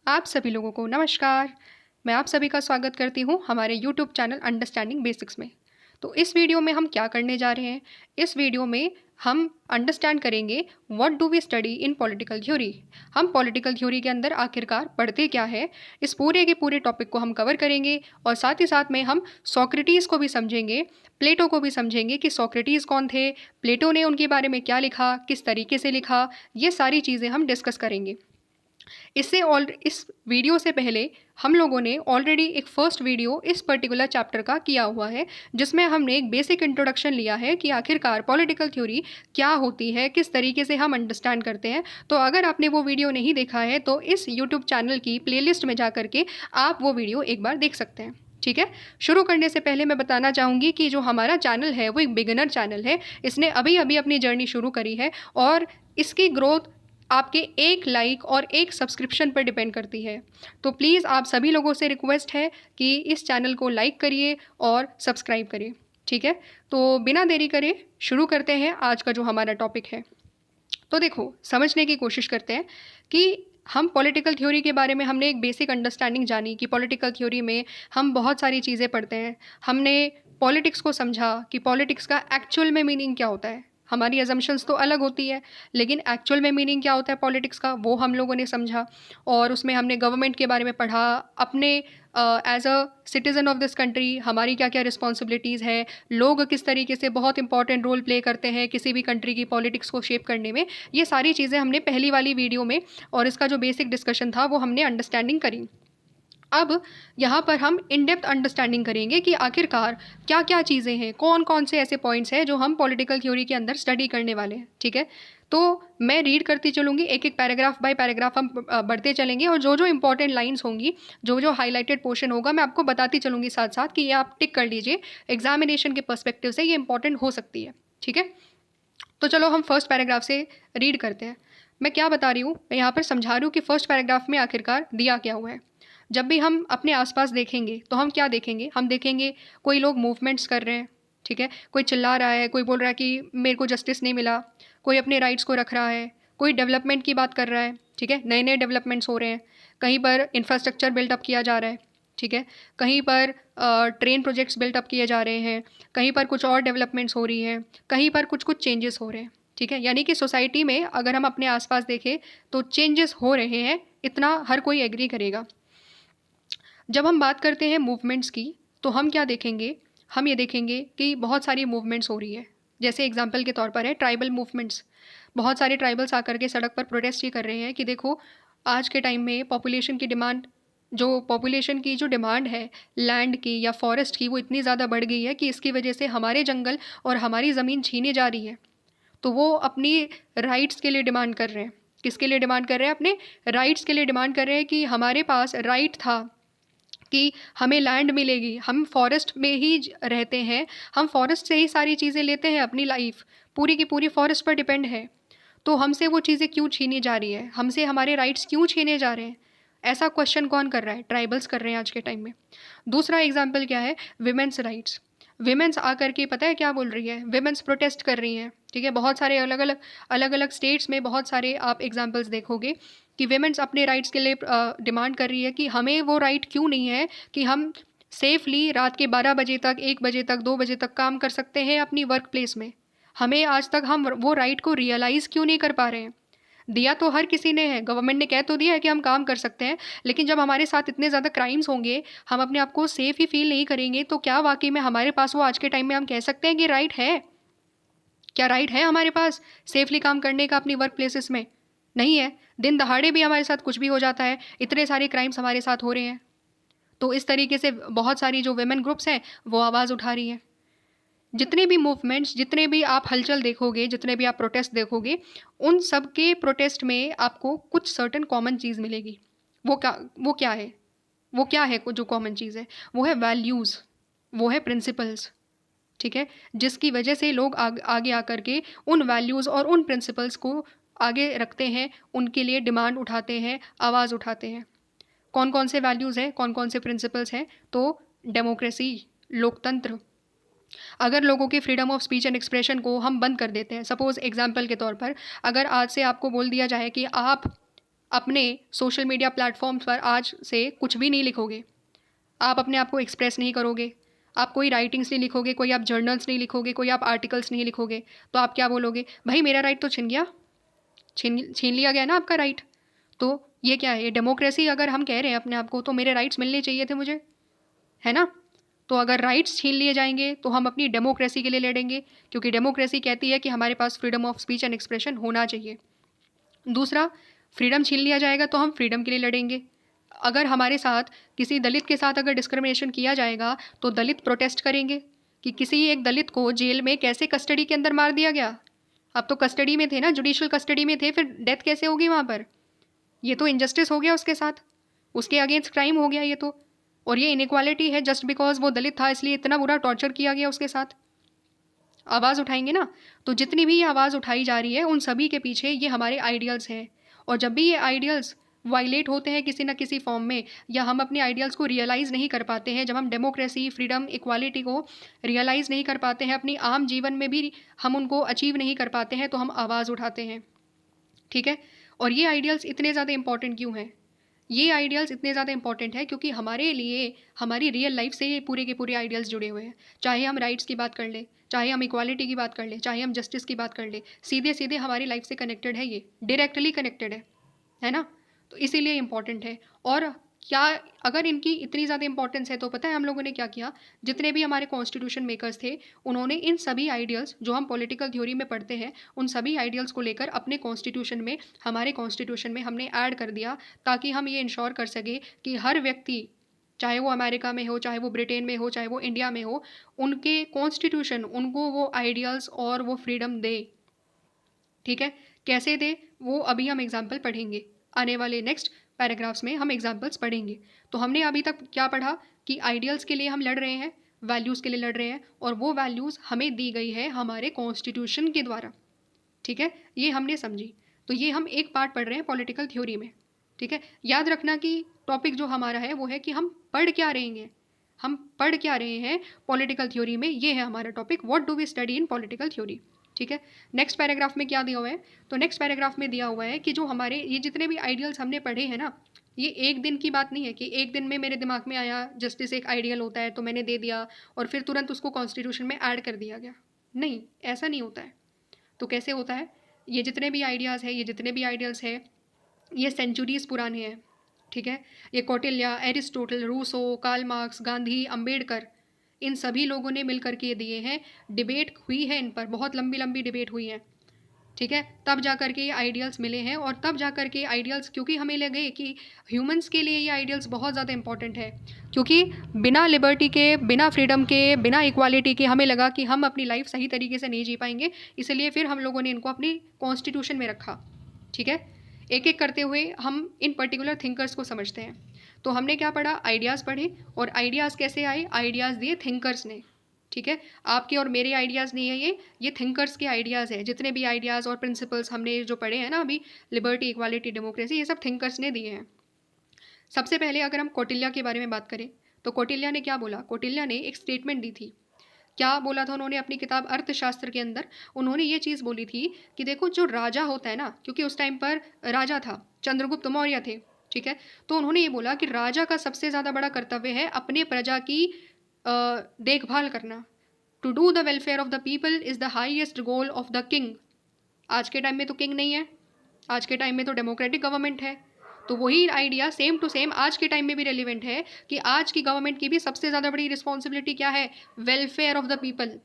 आप सभी लोगों को नमस्कार। मैं आप सभी का स्वागत करती हूँ हमारे यूट्यूब चैनल अंडरस्टैंडिंग बेसिक्स में। तो इस वीडियो में हम क्या करने जा रहे हैं? इस वीडियो में हम अंडरस्टैंड करेंगे what do we study in political theory. हम पॉलिटिकल थ्योरी के अंदर आखिरकार पढ़ते क्या है, इस पूरे के पूरे टॉपिक को हम कवर करेंगे। और साथ ही साथ में हम सोक्रेटिस को भी समझेंगे, प्लेटो को भी समझेंगे कि सोक्रेटिस कौन थे, प्लेटो ने उनके बारे में क्या लिखा, किस तरीके से लिखा, ये सारी चीज़ें हम डिस्कस करेंगे। इस वीडियो से पहले हम लोगों ने ऑलरेडी एक फर्स्ट वीडियो इस पर्टिकुलर चैप्टर का किया हुआ है, जिसमें हमने एक बेसिक इंट्रोडक्शन लिया है कि आखिरकार पॉलिटिकल थ्योरी क्या होती है, किस तरीके से हम अंडरस्टैंड करते हैं। तो अगर आपने वो वीडियो नहीं देखा है तो इस यूट्यूब चैनल की प्लेलिस्ट में जा करके आप वो वीडियो एक बार देख सकते हैं। ठीक है, शुरू करने से पहले मैं बताना चाहूँगी कि जो हमारा चैनल है वो एक बिगिनर चैनल है। इसने अभी अभी अपनी जर्नी शुरू करी है और इसकी ग्रोथ आपके एक लाइक और एक सब्सक्रिप्शन पर डिपेंड करती है। तो प्लीज़ आप सभी लोगों से रिक्वेस्ट है कि इस चैनल को लाइक करिए और सब्सक्राइब करिए। ठीक है, तो बिना देरी करे शुरू करते हैं आज का जो हमारा टॉपिक है। तो देखो, समझने की कोशिश करते हैं कि हम पॉलिटिकल थ्योरी के बारे में हमने एक बेसिक अंडरस्टैंडिंग जानी कि पॉलिटिकल थ्योरी में हम बहुत सारी चीज़ें पढ़ते हैं। हमने पॉलिटिक्स को समझा कि पॉलिटिक्स का एक्चुअल में मीनिंग क्या होता है। हमारी अजम्पशंस तो अलग होती है, लेकिन एक्चुअल में मीनिंग क्या होता है पॉलिटिक्स का, वो हम लोगों ने समझा। और उसमें हमने गवर्नमेंट के बारे में पढ़ा, अपने as a citizen of this country हमारी क्या क्या रिस्पॉन्सिबिलिटीज़ है, लोग किस तरीके से बहुत इंपॉर्टेंट रोल प्ले करते हैं किसी भी कंट्री की पॉलिटिक्स को शेप करने में। ये सारी चीज़ें हमने पहली वाली वीडियो में, और इसका जो बेसिक डिस्कशन था वो हमने अंडरस्टैंडिंग करी। अब यहाँ पर हम इन डेप्थ अंडरस्टैंडिंग करेंगे कि आखिरकार क्या क्या चीज़ें हैं, कौन कौन से ऐसे पॉइंट्स हैं जो हम पॉलिटिकल थ्योरी के अंदर स्टडी करने वाले हैं। ठीक है, तो मैं रीड करती चलूँगी, एक एक पैराग्राफ बाय पैराग्राफ हम बढ़ते चलेंगे, और जो जो इंपॉर्टेंट लाइंस होंगी, जो जो हाईलाइटेड पोर्शन होगा, मैं आपको बताती चलूँगी साथ साथ कि ये आप टिक कर लीजिए, एग्जामिनेशन के पर्सपेक्टिव से ये इंपॉर्टेंट हो सकती है। ठीक है, तो चलो हम फर्स्ट पैराग्राफ से रीड करते हैं। मैं क्या बता रही हूँ, मैं यहाँ पर समझा रही हूँ कि फर्स्ट पैराग्राफ में आखिरकार दिया क्या हुआ है। जब भी हम अपने आसपास देखेंगे तो हम क्या देखेंगे, हम देखेंगे कोई लोग मूवमेंट्स कर रहे हैं। ठीक है, कोई चिल्ला रहा है, कोई बोल रहा है कि मेरे को जस्टिस नहीं मिला, कोई अपने राइट्स को रख रहा है, कोई डेवलपमेंट की बात कर रहा है। ठीक है, नए नए डेवलपमेंट्स हो रहे हैं, कहीं पर इंफ्रास्ट्रक्चर बिल्डअप किया जा रहा है। ठीक है, कहीं पर ट्रेन प्रोजेक्ट्स बिल्टअप किए जा रहे हैं, कहीं पर कुछ और डेवलपमेंट्स हो रही हैं, कहीं पर कुछ कुछ चेंजेस हो रहे हैं। ठीक है, यानी कि सोसाइटी में अगर हम अपने आसपास देखें तो चेंजेस हो रहे हैं, इतना हर कोई एग्री करेगा। जब हम बात करते हैं मूवमेंट्स की तो हम क्या देखेंगे, हम ये देखेंगे कि बहुत सारी मूवमेंट्स हो रही है। जैसे एग्जांपल के तौर पर है ट्राइबल मूवमेंट्स। बहुत सारे ट्राइबल्स आकर के सड़क पर प्रोटेस्ट ये कर रहे हैं कि देखो, आज के टाइम में पॉपुलेशन की डिमांड, जो पॉपुलेशन की जो डिमांड है लैंड की या फॉरेस्ट की, वो इतनी ज़्यादा बढ़ गई है कि इसकी वजह से हमारे जंगल और हमारी ज़मीन छीने जा रही है। तो वो अपनी राइट्स के लिए डिमांड कर रहे हैं। किसके लिए डिमांड कर रहे हैं? अपने राइट्स के लिए डिमांड कर रहे हैं कि हमारे पास राइट था कि हमें लैंड मिलेगी, हम फॉरेस्ट में ही रहते हैं, हम फॉरेस्ट से ही सारी चीज़ें लेते हैं, अपनी लाइफ पूरी की पूरी फॉरेस्ट पर डिपेंड है। तो हमसे वो चीज़ें क्यों छीनी जा रही है, हमसे हमारे राइट्स क्यों छीने जा रहे हैं? ऐसा क्वेश्चन कौन कर रहा है? ट्राइबल्स कर रहे हैं आज के टाइम में। दूसरा एग्जाम्पल क्या है? Women's rights. विमेंस आकर के पता है क्या बोल रही है? विमेंस प्रोटेस्ट कर रही हैं। ठीक है, बहुत सारे अलग अलग स्टेट्स में बहुत सारे आप एग्जाम्पल्स देखोगे कि विमेंस अपने राइट्स के लिए डिमांड कर रही है कि हमें वो राइट क्यों नहीं है कि हम सेफली रात के 12 बजे तक, 1 बजे तक, 2 बजे तक काम कर सकते हैं अपनी वर्क प्लेस में। हमें आज तक हम वो राइट को रियलाइज़ क्यों नहीं कर पा रहे हैं? दिया तो हर किसी ने है, गवर्नमेंट ने कह तो दिया है कि हम काम कर सकते हैं, लेकिन जब हमारे साथ इतने ज़्यादा क्राइम्स होंगे, हम अपने आप को सेफ ही फील नहीं करेंगे, तो क्या वाकई में हमारे पास वो आज के टाइम में हम कह सकते हैं कि राइट है? क्या राइट है हमारे पास सेफली काम करने का अपनी वर्क प्लेसेस में? नहीं है। दिन दहाड़े भी हमारे साथ कुछ भी हो जाता है, इतने सारे क्राइम्स हमारे साथ हो रहे हैं। तो इस तरीके से बहुत सारी जो वेमेन ग्रुप्स हैं वो आवाज़ उठा रही हैं। जितने भी मूवमेंट्स, जितने भी आप हलचल देखोगे, जितने भी आप प्रोटेस्ट देखोगे, उन सब के प्रोटेस्ट में आपको कुछ सर्टेन कॉमन चीज़ मिलेगी। वो क्या है? वो क्या है जो कॉमन चीज़ है? वो है वैल्यूज़, वो है प्रिंसिपल्स। ठीक है, जिसकी वजह से लोग आगे आकर के उन वैल्यूज़ और उन प्रिंसिपल्स को आगे रखते हैं, उनके लिए डिमांड उठाते हैं, आवाज़ उठाते हैं। कौन कौन से वैल्यूज़ हैं, कौन कौन से प्रिंसिपल्स हैं? तो डेमोक्रेसी, लोकतंत्र। अगर लोगों की freedom of speech and expression को हम बंद कर देते हैं, सपोज़ एग्जाम्पल के तौर पर, अगर आज से आपको बोल दिया जाए कि आप अपने सोशल मीडिया प्लेटफॉर्म्स पर आज से कुछ भी नहीं लिखोगे, आप अपने आप को एक्सप्रेस नहीं करोगे, आप कोई राइटिंग्स नहीं लिखोगे, कोई आप जर्नल्स नहीं लिखोगे, कोई आप आर्टिकल्स नहीं लिखोगे, तो आप क्या बोलोगे? भाई मेरा राइट तो छिन गया, छीन छीन लिया गया ना आपका राइट। तो ये क्या है? ये डेमोक्रेसी अगर हम कह रहे हैं अपने आप को, तो मेरे राइट्स मिलने चाहिए थे मुझे, है ना? तो अगर राइट्स छीन लिए जाएंगे तो हम अपनी डेमोक्रेसी के लिए लड़ेंगे, क्योंकि डेमोक्रेसी कहती है कि हमारे पास freedom of speech and expression होना चाहिए। दूसरा, फ्रीडम छीन लिया जाएगा तो हम फ्रीडम के लिए लड़ेंगे। अगर हमारे साथ किसी दलित के साथ अगर डिस्क्रिमिनेशन किया जाएगा तो दलित प्रोटेस्ट करेंगे कि किसी एक दलित को जेल में कैसे कस्टडी के अंदर मार दिया गया। अब तो कस्टडी में थे ना, जुडिशियल कस्टडी में थे, फिर डेथ कैसे होगी वहाँ पर? ये तो इनजस्टिस हो गया उसके साथ, उसके अगेंस्ट क्राइम हो गया ये तो। और ये इनइक्वालिटी है, जस्ट बिकॉज वो दलित था इसलिए इतना बुरा टॉर्चर किया गया उसके साथ। आवाज़ उठाएंगे ना, तो जितनी भी ये आवाज़ उठाई जा रही है उन सभी के पीछे ये हमारे आइडियल्स हैं। और जब भी ये आइडियल्स वायलेट होते हैं किसी ना किसी फॉर्म में, या हम अपने आइडियल्स को रियलाइज़ नहीं कर पाते हैं, जब हम डेमोक्रेसी, फ्रीडम, इक्वालिटी को रियलाइज़ नहीं कर पाते हैं, अपनी आम जीवन में भी हम उनको अचीव नहीं कर पाते हैं, तो हम आवाज़ उठाते हैं। ठीक है? और ये आइडियल्स इतने ज़्यादा इंपॉर्टेंट क्यों हैं? ये आइडियल्स इतने ज़्यादा इंपॉर्टेंट है क्योंकि हमारे लिए, हमारी रियल लाइफ से ये पूरे के पूरे आइडियल्स जुड़े हुए हैं। चाहे हम राइट्स की बात कर लें, चाहे हम इक्वालिटी की बात कर लें, चाहे हम जस्टिस की बात कर लें, सीधे सीधे हमारी लाइफ से कनेक्टेड है, ये डायरेक्टली कनेक्टेड है ना? तो इसीलिए इंपॉर्टेंट है। और क्या, अगर इनकी इतनी ज़्यादा इंपॉर्टेंस है तो पता है हम लोगों ने क्या किया? जितने भी हमारे कॉन्स्टिट्यूशन मेकर्स थे, उन्होंने इन सभी आइडियल्स जो हम पॉलिटिकल थ्योरी में पढ़ते हैं, उन सभी आइडियल्स को लेकर अपने कॉन्स्टिट्यूशन में, हमारे कॉन्स्टिट्यूशन में हमने ऐड कर दिया, ताकि हम ये इंश्योर कर सके कि हर व्यक्ति, चाहे वो अमेरिका में हो, चाहे वो ब्रिटेन में हो, चाहे वो इंडिया में हो, उनके कॉन्स्टिट्यूशन उनको वो आइडियल्स और वो फ्रीडम दे। ठीक है? कैसे दे, वो अभी हम एग्जाम्पल पढ़ेंगे, आने वाले नेक्स्ट पैराग्राफ्स में हम एग्जाम्पल्स पढ़ेंगे। तो हमने अभी तक क्या पढ़ा कि आइडियल्स के लिए हम लड़ रहे हैं, वैल्यूज़ के लिए लड़ रहे हैं, और वो वैल्यूज़ हमें दी गई है हमारे कॉन्स्टिट्यूशन के द्वारा। ठीक है? ये हमने समझी। तो ये हम एक पार्ट पढ़ रहे हैं पॉलिटिकल थ्योरी में। ठीक है? याद रखना कि टॉपिक जो हमारा है वो है कि हम पढ़ क्या रहे हैं, हम पढ़ क्या रहे हैं पॉलिटिकल थ्योरी में। ये है हमारा topic, what do we study in political theory. ठीक है? नेक्स्ट पैराग्राफ में क्या दिया हुआ है? तो नेक्स्ट पैराग्राफ में दिया हुआ है कि जो हमारे ये जितने भी आइडियल्स हमने पढ़े हैं ना, ये एक दिन की बात नहीं है कि एक दिन में मेरे दिमाग में आया जस्टिस एक आइडियल होता है तो मैंने दे दिया और फिर तुरंत उसको कॉन्स्टिट्यूशन में ऐड कर दिया गया। नहीं, ऐसा नहीं होता है। तो कैसे होता है? ये जितने भी आइडियाज़ हैं, ये जितने भी आइडियल्स हैं, ये सेंचुरीज़ पुराने हैं। ठीक है? ये Kautilya, Aristotle, Rousseau, Karl Marx, Gandhi, Ambedkar, इन सभी लोगों ने मिल करके दिए हैं। डिबेट हुई है इन पर, बहुत लंबी लंबी डिबेट हुई है। ठीक है? तब जा कर के ये आइडियल्स मिले हैं, और तब जा कर के आइडियल्स, क्योंकि हमें लगे कि ह्यूमंस के लिए ये आइडियल्स बहुत ज़्यादा इंपॉर्टेंट है, क्योंकि बिना लिबर्टी के, बिना फ्रीडम के, बिना इक्वालिटी के हमें लगा कि हम अपनी लाइफ सही तरीके से नहीं जी पाएंगे, इसलिए फिर हम लोगों ने इनको अपनी कॉन्स्टिट्यूशन में रखा। ठीक है? एक एक करते हुए हम इन पर्टिकुलर थिंकर्स को समझते हैं। तो हमने क्या पढ़ा? आइडियाज़ पढ़े, और आइडियाज़ कैसे आए? आइडियाज़ दिए थिंकर्स ने। ठीक है? आपके और मेरे आइडियाज़ नहीं है ये थिंकर्स के आइडियाज़ है। जितने भी आइडियाज़ और प्रिंसिपल्स हमने जो पढ़े हैं ना अभी, लिबर्टी, इक्वालिटी, डेमोक्रेसी, ये सब थिंकर्स ने दिए हैं। सबसे पहले अगर हम कौटिल्य के बारे में बात करें, तो कौटिल्य ने क्या बोला? कौटिल्य ने एक स्टेटमेंट दी थी। क्या बोला था उन्होंने अपनी किताब अर्थशास्त्र के अंदर? उन्होंने ये चीज़ बोली थी कि देखो, जो राजा होता है ना, क्योंकि उस टाइम पर राजा था, चंद्रगुप्त मौर्य थे। ठीक है? तो उन्होंने ये बोला कि राजा का सबसे ज़्यादा बड़ा कर्तव्य है अपने प्रजा की देखभाल करना। To do the welfare of the people is the highest goal of the king. आज के टाइम में तो किंग नहीं है, आज के टाइम में तो डेमोक्रेटिक गवर्नमेंट है। तो वही आइडिया सेम टू सेम आज के टाइम में भी रेलिवेंट है कि आज की गवर्नमेंट की भी सबसे ज़्यादा बड़ी रिस्पॉन्सिबिलिटी क्या है? Welfare of the people.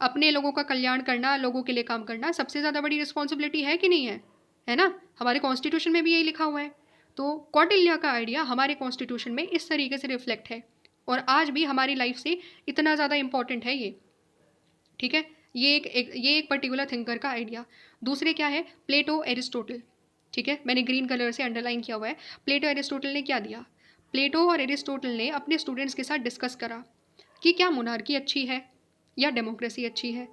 अपने लोगों का कल्याण करना, लोगों के लिए काम करना सबसे ज़्यादा बड़ी रिस्पॉन्सिबिलिटी है कि नहीं है? है ना? हमारे कॉन्स्टिट्यूशन में भी यही लिखा हुआ है। तो कौटिल्य का आइडिया हमारे कॉन्स्टिट्यूशन में इस तरीके से रिफ्लेक्ट है, और आज भी हमारी लाइफ से इतना ज़्यादा इंपॉर्टेंट है ये। ठीक है? ये एक पर्टिकुलर थिंकर का आइडिया। दूसरे क्या है? प्लेटो, एरिस्टोटल। ठीक है? मैंने ग्रीन कलर से अंडरलाइन किया हुआ है। प्लेटो, एरिस्टोटल ने क्या दिया? प्लेटो और एरिस्टोटल ने अपने स्टूडेंट्स के साथ डिस्कस करा कि क्या मोनार्की अच्छी है या डेमोक्रेसी अच्छी है।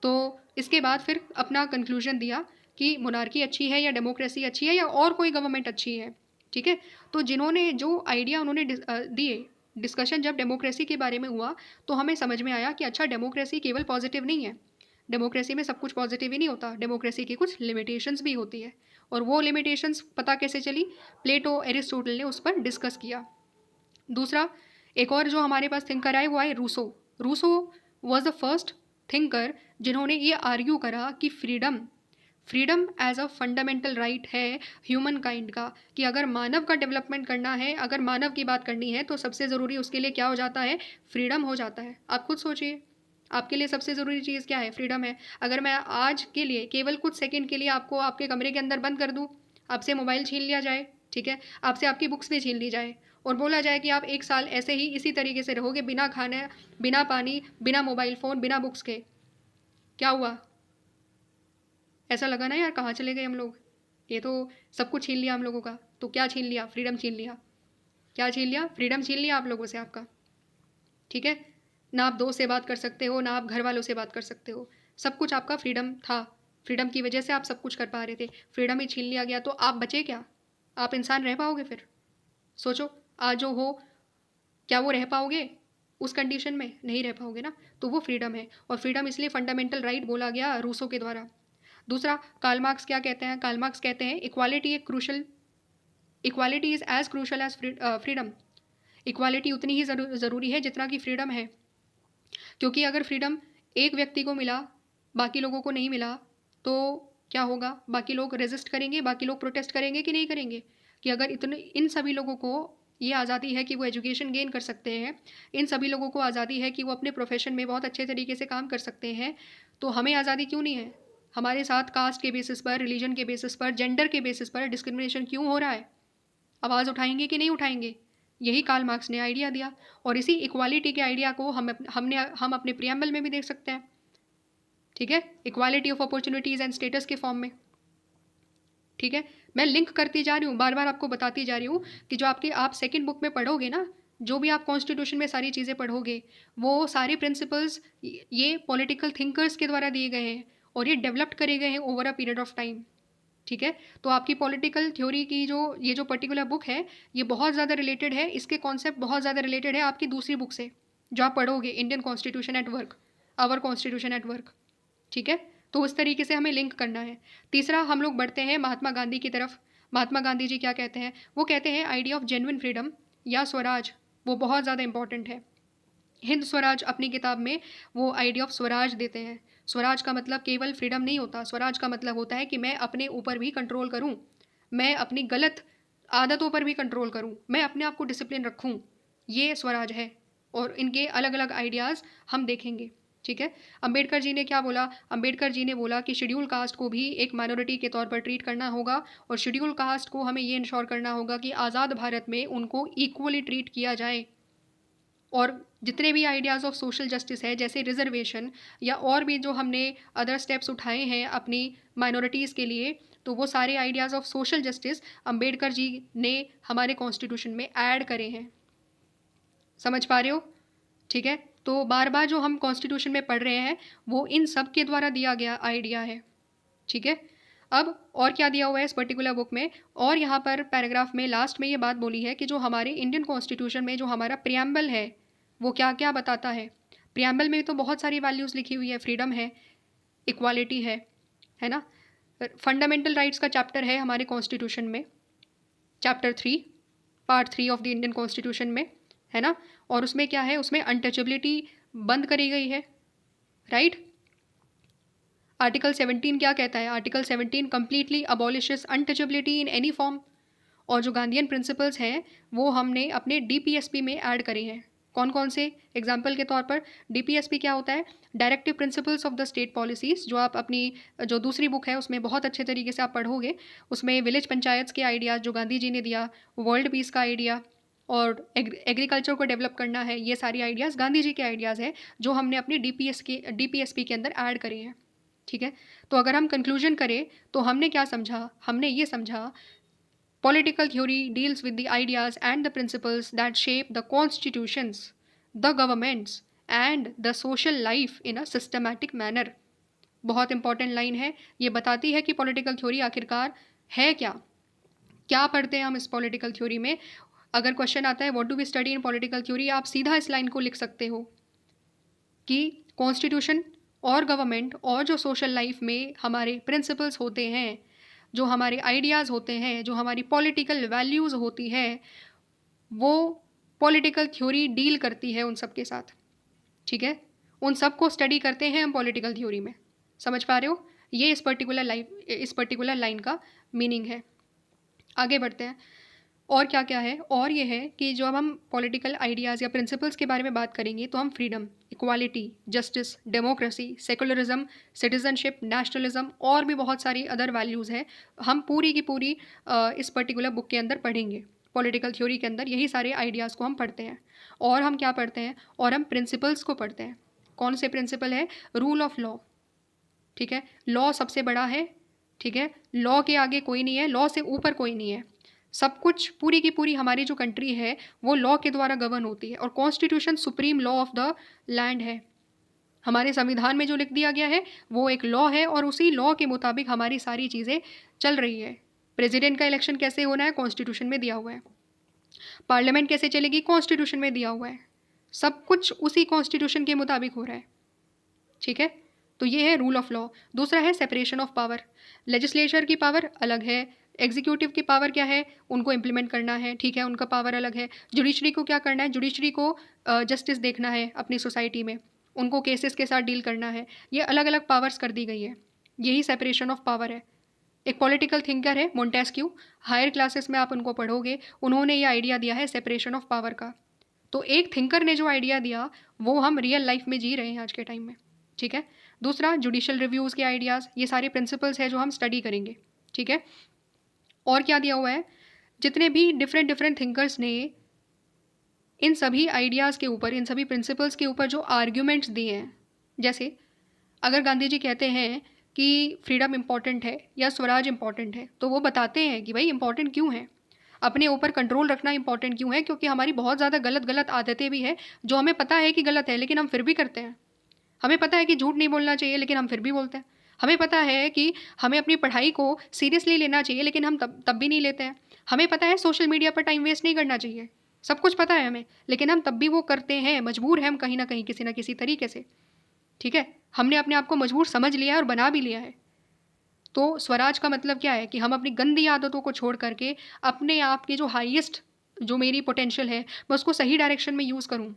तो इसके बाद फिर अपना कंक्लूजन दिया कि मोनार्की अच्छी है या डेमोक्रेसी अच्छी है या और कोई गवर्नमेंट अच्छी है। ठीक है? तो जिन्होंने जो आइडिया उन्होंने दिए, डिस्कशन जब डेमोक्रेसी के बारे में हुआ, तो हमें समझ में आया कि अच्छा, डेमोक्रेसी केवल पॉजिटिव नहीं है, डेमोक्रेसी में सब कुछ पॉजिटिव ही नहीं होता, डेमोक्रेसी की कुछ लिमिटेशंस भी होती है। और वो लिमिटेशंस पता कैसे चली? प्लेटो, एरिस्टोटल ने उस पर डिस्कस किया। दूसरा, एक और जो हमारे पास थिंकर आए वो आए Rousseau. Rousseau was the first thinker जिन्होंने ये आर्ग्यू करा कि freedom as a fundamental right है ह्यूमन काइंड का, कि अगर मानव का डेवलपमेंट करना है, अगर मानव की बात करनी है, तो सबसे ज़रूरी उसके लिए क्या हो जाता है? फ्रीडम हो जाता है। आप खुद सोचिए, आपके लिए सबसे ज़रूरी चीज़ क्या है? फ्रीडम है। अगर मैं आज के लिए केवल कुछ सेकंड के लिए आपको आपके कमरे के अंदर बंद कर दूँ, आपसे मोबाइल छीन लिया जाए, ठीक है, आपसे आपकी बुक्स भी छीन ली जाए और बोला जाए कि आप 1 साल ऐसे ही इसी तरीके से रहोगे, बिना खाने, बिना पानी, बिना मोबाइल फ़ोन, बिना बुक्स के, क्या हुआ? ऐसा लगा ना यार, कहाँ चले गए हम लोग? ये तो सब कुछ छीन लिया हम लोगों का। तो क्या छीन लिया? फ्रीडम छीन लिया। क्या छीन लिया? फ्रीडम छीन लिया आप लोगों से आपका, ठीक है? ना आप दोस्त से बात कर सकते हो, ना आप घर वालों से बात कर सकते हो। सब कुछ आपका फ्रीडम था। फ्रीडम की वजह से आप सब कुछ कर पा रहे थे। फ्रीडम ही छीन लिया गया तो आप बचे क्या? आप इंसान रह पाओगे फिर? सोचो, आज जो हो, क्या वो रह पाओगे उस कंडीशन में? नहीं रह पाओगे ना। तो वो फ्रीडम है, और फ्रीडम इसलिए फंडामेंटल राइट बोला गया रूसो के द्वारा। दूसरा, कार्ल मार्क्स क्या कहते हैं? कार्ल मार्क्स कहते हैं equality is as crucial as freedom. Equality उतनी ही ज़रूरी है जितना कि फ्रीडम है, क्योंकि अगर फ्रीडम एक व्यक्ति को मिला, बाकी लोगों को नहीं मिला, तो क्या होगा? बाकी लोग रेजिस्ट करेंगे, बाकी लोग प्रोटेस्ट करेंगे कि नहीं करेंगे? कि अगर इतने इन सभी लोगों को ये आज़ादी है कि वो एजुकेशन गेन कर सकते हैं, इन सभी लोगों को आज़ादी है कि वो अपने प्रोफेशन में बहुत अच्छे तरीके से काम कर सकते हैं, तो हमें आज़ादी क्यों नहीं है? हमारे साथ कास्ट के बेसिस पर, रिलीजन के बेसिस पर, जेंडर के बेसिस पर डिस्क्रिमिनेशन क्यों हो रहा है? आवाज़ उठाएंगे कि नहीं उठाएंगे? यही कार्ल मार्क्स ने आइडिया दिया, और इसी इक्वालिटी के आइडिया को हम अपने प्रियम्बल में भी देख सकते हैं, ठीक है? Equality of opportunities and status के फॉर्म में, ठीक है? मैं लिंक करती जा रही हूँ, बार बार आपको बताती जा रही हूँ कि जो आप सेकंड बुक में पढ़ोगे ना, जो भी आप कॉन्स्टिट्यूशन में सारी चीज़ें पढ़ोगे, वो सारे प्रिंसिपल्स ये पॉलिटिकल थिंकर्स के द्वारा दिए गए हैं और ये डेवलप्ड करे गए हैं over a period of time, ठीक है? तो आपकी पॉलिटिकल थ्योरी की ये जो पर्टिकुलर बुक है, ये बहुत ज़्यादा रिलेटेड है, इसके कॉन्सेप्ट बहुत ज़्यादा रिलेटेड है आपकी दूसरी बुक से, जो आप पढ़ोगे, Indian constitution at work, our constitution at work, ठीक है? तो उस तरीके से हमें लिंक करना है। तीसरा, हम लोग बढ़ते हैं महात्मा गांधी की तरफ। महात्मा गांधी जी क्या कहते हैं? वो कहते हैं आइडिया ऑफ जेन्युइन फ्रीडम या स्वराज, वो बहुत ज़्यादा इंपॉर्टेंट है। हिंद स्वराज अपनी किताब में वो आइडिया ऑफ स्वराज देते हैं। स्वराज का मतलब केवल फ्रीडम नहीं होता, स्वराज का मतलब होता है कि मैं अपने ऊपर भी कंट्रोल करूं, मैं अपनी गलत आदतों पर भी कंट्रोल करूं, मैं अपने आप को डिसिप्लिन रखूं, ये स्वराज है। और इनके अलग अलग आइडियाज़ हम देखेंगे, ठीक है? अंबेडकर जी ने क्या बोला? अंबेडकर जी ने बोला कि शेड्यूल कास्ट को भी एक माइनॉरिटी के तौर पर ट्रीट करना होगा, और शेड्यूल कास्ट को हमें ये इंश्योर करना होगा कि आज़ाद भारत में उनको इक्वली ट्रीट किया जाए। और जितने भी आइडियाज़ ऑफ सोशल जस्टिस है, जैसे रिजर्वेशन या और भी जो हमने अदर स्टेप्स उठाए हैं अपनी माइनॉरिटीज़ के लिए, तो वो सारे ideas of social justice Ambedkar ji ने हमारे कॉन्स्टिट्यूशन में ऐड करे हैं। समझ पा रहे हो? ठीक है? तो बार बार जो हम कॉन्स्टिट्यूशन में पढ़ रहे हैं, वो इन सब के द्वारा दिया गया आइडिया है, ठीक है? अब और क्या दिया हुआ है इस पर्टिकुलर बुक में? और यहाँ पर पैराग्राफ में लास्ट में ये बात बोली है कि जो हमारे इंडियन कॉन्स्टिट्यूशन में जो हमारा प्रियम्बल है, वो क्या क्या बताता है? प्रियम्बल में तो बहुत सारी वैल्यूज़ लिखी हुई है, फ्रीडम है, इक्वालिटी है ना? फंडामेंटल राइट्स का चैप्टर है हमारे कॉन्स्टिट्यूशन में, chapter 3, part 3 of the Indian constitution में, है ना? और उसमें क्या है? उसमें अनटचेबिलिटी बंद करी गई है, राइट? आर्टिकल 17 क्या कहता है? Article 17 completely अबॉलिशेस untouchability in any form. और जो गांधीयन प्रिंसिपल्स हैं, वो हमने अपने डीपीएसपी में ऐड करे हैं। कौन कौन से? एग्जाम्पल के तौर पर, डीपीएसपी क्या होता है? Directive principles of the state policies, जो आप अपनी जो दूसरी बुक है उसमें बहुत अच्छे तरीके से आप पढ़ोगे। उसमें विलेज पंचायत्स के आइडियाज़ जो गांधी जी ने दिया, वर्ल्ड पीस का आइडिया, और एग्रीकल्चर को डेवलप करना है, ये सारी आइडियाज़ गांधी जी के आइडियाज़ हैं जो हमने अपनी डीपीएसपी के अंदर ऐड करे हैं, ठीक है? तो अगर हम कंक्लूजन करें तो हमने क्या समझा? हमने ये समझा, political theory deals with the ideas and the principles that shape the constitutions, the governments, and the social life in a systematic manner. बहुत इंपॉर्टेंट लाइन है, ये बताती है कि पॉलिटिकल थ्योरी आखिरकार है क्या, क्या पढ़ते हैं हम इस पॉलिटिकल थ्योरी में। अगर क्वेश्चन आता है what do we study in political theory, आप सीधा इस लाइन को लिख सकते हो कि कॉन्स्टिट्यूशन और गवर्नमेंट और जो सोशल लाइफ में हमारे प्रिंसिपल्स होते हैं, जो हमारे आइडियाज़ होते हैं, जो हमारी पॉलिटिकल वैल्यूज़ होती है, वो पॉलिटिकल थ्योरी डील करती है उन सब के साथ, ठीक है। उन सब को स्टडी करते हैं हम पॉलिटिकल थ्योरी में। समझ पा रहे हो? ये इस पर्टिकुलर लाइन का मीनिंग है। आगे बढ़ते हैं। और क्या क्या है? और ये है कि जो अब हम पॉलिटिकल आइडियाज़ या प्रिंसिपल्स के बारे में बात करेंगे तो हम freedom, equality, justice, democracy, secularism, citizenship, nationalism और भी बहुत सारी अदर वैल्यूज़ है, हम पूरी की पूरी इस पर्टिकुलर बुक के अंदर पढ़ेंगे। पॉलिटिकल थ्योरी के अंदर यही सारे आइडियाज़ को हम पढ़ते हैं। और हम क्या पढ़ते हैं? और हम प्रिंसिपल्स को पढ़ते हैं। कौन से प्रिंसिपल है? रूल ऑफ लॉ, ठीक है। लॉ सबसे बड़ा है, ठीक है। लॉ के आगे कोई नहीं है, लॉ से ऊपर कोई नहीं है। सब कुछ पूरी की पूरी हमारी जो कंट्री है वो लॉ के द्वारा गवर्न होती है, और constitution supreme law of the land है। हमारे संविधान में जो लिख दिया गया है वो एक लॉ है, और उसी लॉ के मुताबिक हमारी सारी चीज़ें चल रही है। प्रेसिडेंट का इलेक्शन कैसे होना है? कॉन्स्टिट्यूशन में दिया हुआ है। पार्लियामेंट कैसे चलेगी? कॉन्स्टिट्यूशन में दिया हुआ है। सब कुछ उसी कॉन्स्टिट्यूशन के मुताबिक हो रहा है, ठीक है। तो ये है रूल ऑफ लॉ। दूसरा है सेपरेशन ऑफ पावर। लेजिस्लेचर की पावर अलग है, एग्जीक्यूटिव की पावर क्या है? उनको इम्प्लीमेंट करना है, ठीक है, उनका पावर अलग है। जुडिशरी को क्या करना है? जुडिशरी को जस्टिस देखना है अपनी सोसाइटी में, उनको केसेस के साथ डील करना है। ये अलग अलग पावर्स कर दी गई है, यही सेपरेशन ऑफ पावर है। एक पॉलिटिकल थिंकर है मोंटेस्क्यू, हायर क्लासेस में आप उनको पढ़ोगे, उन्होंने ये आइडिया दिया है सेपरेशन ऑफ पावर का। तो एक थिंकर ने जो आइडिया दिया वो हम रियल लाइफ में जी रहे हैं आज के टाइम में, ठीक है। दूसरा जुडिशियल रिव्यूज़ के आइडियाज़, ये सारे प्रिंसिपल्स हैं जो हम स्टडी करेंगे, ठीक है। और क्या दिया हुआ है? जितने भी डिफरेंट थिंकर्स ने इन सभी आइडियाज़ के ऊपर, इन सभी प्रिंसिपल्स के ऊपर जो आर्ग्यूमेंट्स दिए हैं, जैसे अगर गांधी जी कहते हैं कि फ्रीडम इम्पॉर्टेंट है या स्वराज इम्पॉर्टेंट है, तो वो बताते हैं कि भाई इम्पॉर्टेंट क्यों है, अपने ऊपर कंट्रोल रखना इंपॉर्टेंट क्यों है, क्योंकि हमारी बहुत ज़्यादा गलत आदतें भी है जो हमें पता है कि गलत है लेकिन हम फिर भी करते हैं। हमें पता है कि झूठ नहीं बोलना चाहिए लेकिन हम फिर भी बोलते हैं। हमें पता है कि हमें अपनी पढ़ाई को सीरियसली लेना चाहिए लेकिन हम तब भी नहीं लेते हैं। हमें पता है सोशल मीडिया पर टाइम वेस्ट नहीं करना चाहिए, सब कुछ पता है हमें, लेकिन हम तब भी वो करते हैं। मजबूर हैं हम कहीं ना कहीं, किसी ना किसी तरीके से, ठीक है। हमने अपने आप को मजबूर समझ लिया है और बना भी लिया है। तो स्वराज का मतलब क्या है? कि हम अपनी गंदी आदतों को छोड़ करके अपने आप के जो हाईएस्ट, जो मेरी पोटेंशियल है, मैं उसको सही डायरेक्शन में यूज़ करूँ,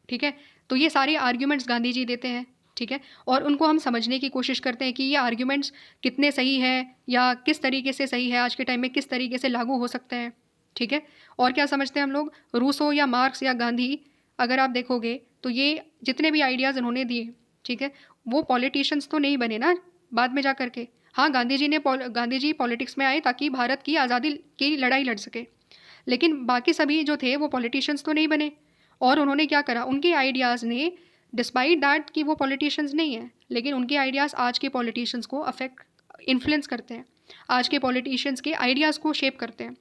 ठीक है। तो ये सारे आर्ग्यूमेंट्स गांधी जी देते हैं, ठीक है। और उनको हम समझने की कोशिश करते हैं कि ये आर्ग्यूमेंट्स कितने सही है या किस तरीके से सही है, आज के टाइम में किस तरीके से लागू हो सकते हैं, ठीक है। और क्या समझते हैं हम लोग? रूसो या मार्क्स या गांधी, अगर आप देखोगे तो ये जितने भी आइडियाज़ इन्होंने दिए, ठीक है, वो पॉलिटिशियंस तो नहीं बने ना बाद में जा कर के। हाँ, गांधी जी पॉलिटिक्स में आए ताकि भारत की आज़ादी की लड़ाई लड़ सके, लेकिन बाकी सभी जो थे वो पॉलिटिशियंस तो नहीं बने। और उन्होंने क्या करा? उनके आइडियाज़ ने, डिस्पाइट दैट कि वो पॉलिटिशियंस नहीं हैं, लेकिन उनके आइडियाज़ आज के पॉलिटिशियंस को इन्फ्लुएंस करते हैं, आज के पॉलिटिशियंस के आइडियाज़ को शेप करते हैं।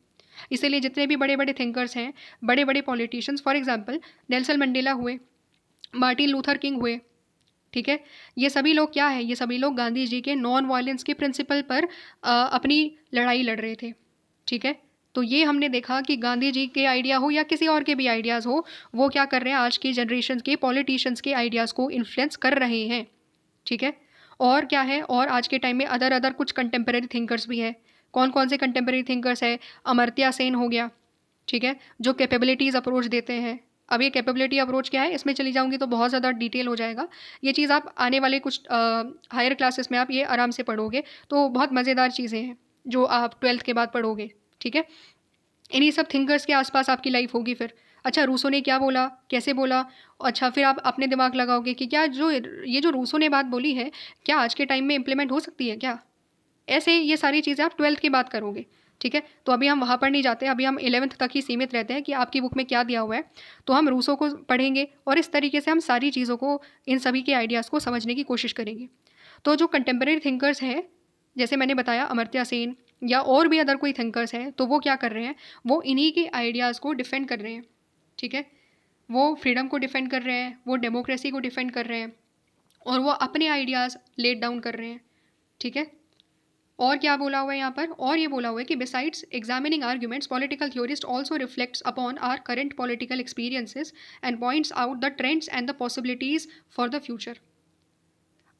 इसीलिए जितने भी बड़े बड़े थिंकर्स हैं, बड़े बड़े politicians, for example Nelson Mandela हुए, मार्टिन लूथर किंग हुए, ठीक है, ये सभी लोग क्या है? ये सभी लोग गांधी जी के नॉन वायलेंस के प्रिंसिपल पर अपनी लड़ाई लड़ रहे थे, ठीक है। तो ये हमने देखा कि गांधी जी के आइडिया हो या किसी और के भी आइडियाज़ हो, वो क्या कर रहे हैं? आज की जनरेशन के पॉलिटिशियंस के आइडियाज़ को इन्फ्लुएंस कर रहे हैं, ठीक है। और क्या है? और आज के टाइम में अदर कुछ कंटेम्प्रेरी थिंकर्स भी है। कौन कौन से कंटेम्प्रेरी थिंकर्स है? अमर्त्य सेन हो गया, ठीक है, जो कैपेबिलिटीज़ अप्रोच देते हैं। अब ये कैपेबिलिटी अप्रोच क्या है, इसमें चली जाऊंगी तो बहुत ज़्यादा डिटेल हो जाएगा। ये चीज़ आप आने वाले कुछ हायर क्लासेस में आप ये आराम से पढ़ोगे, तो बहुत मज़ेदार चीज़ें हैं जो आप 12th के बाद पढ़ोगे, ठीक है। इन्हीं सब थिंकर्स के आसपास आपकी लाइफ होगी फिर। अच्छा, रूसो ने क्या बोला, कैसे बोला? अच्छा, फिर आप अपने दिमाग लगाओगे कि क्या जो ये जो रूसो ने बात बोली है, क्या आज के टाइम में इम्प्लीमेंट हो सकती है क्या? ऐसे ये सारी चीज़ें आप 12th की बात करोगे, ठीक है। तो अभी हम वहाँ पर नहीं जाते, अभी हम 11th तक ही सीमित रहते हैं कि आपकी बुक में क्या दिया हुआ है। तो हम रूसो को पढ़ेंगे और इस तरीके से हम सारी चीज़ों को, इन सभी के आइडियाज़ को समझने की कोशिश करेंगे। तो जो कंटेम्प्रेरी थिंकर्स हैं, जैसे मैंने बताया अमर्त्य सेन या और भी अदर कोई थिंकर्स हैं, तो वो क्या कर रहे हैं? वो इन्हीं के आइडियाज़ को डिफेंड कर रहे हैं, ठीक है। वो फ्रीडम को डिफेंड कर रहे हैं, वो डेमोक्रेसी को डिफेंड कर रहे हैं, और वो अपने आइडियाज़ लेट डाउन कर रहे हैं, ठीक है। और क्या बोला हुआ है यहाँ पर? और ये बोला हुआ है कि besides examining arguments, political theorist also reflects upon our current political experiences and points out the trends and the possibilities for the future.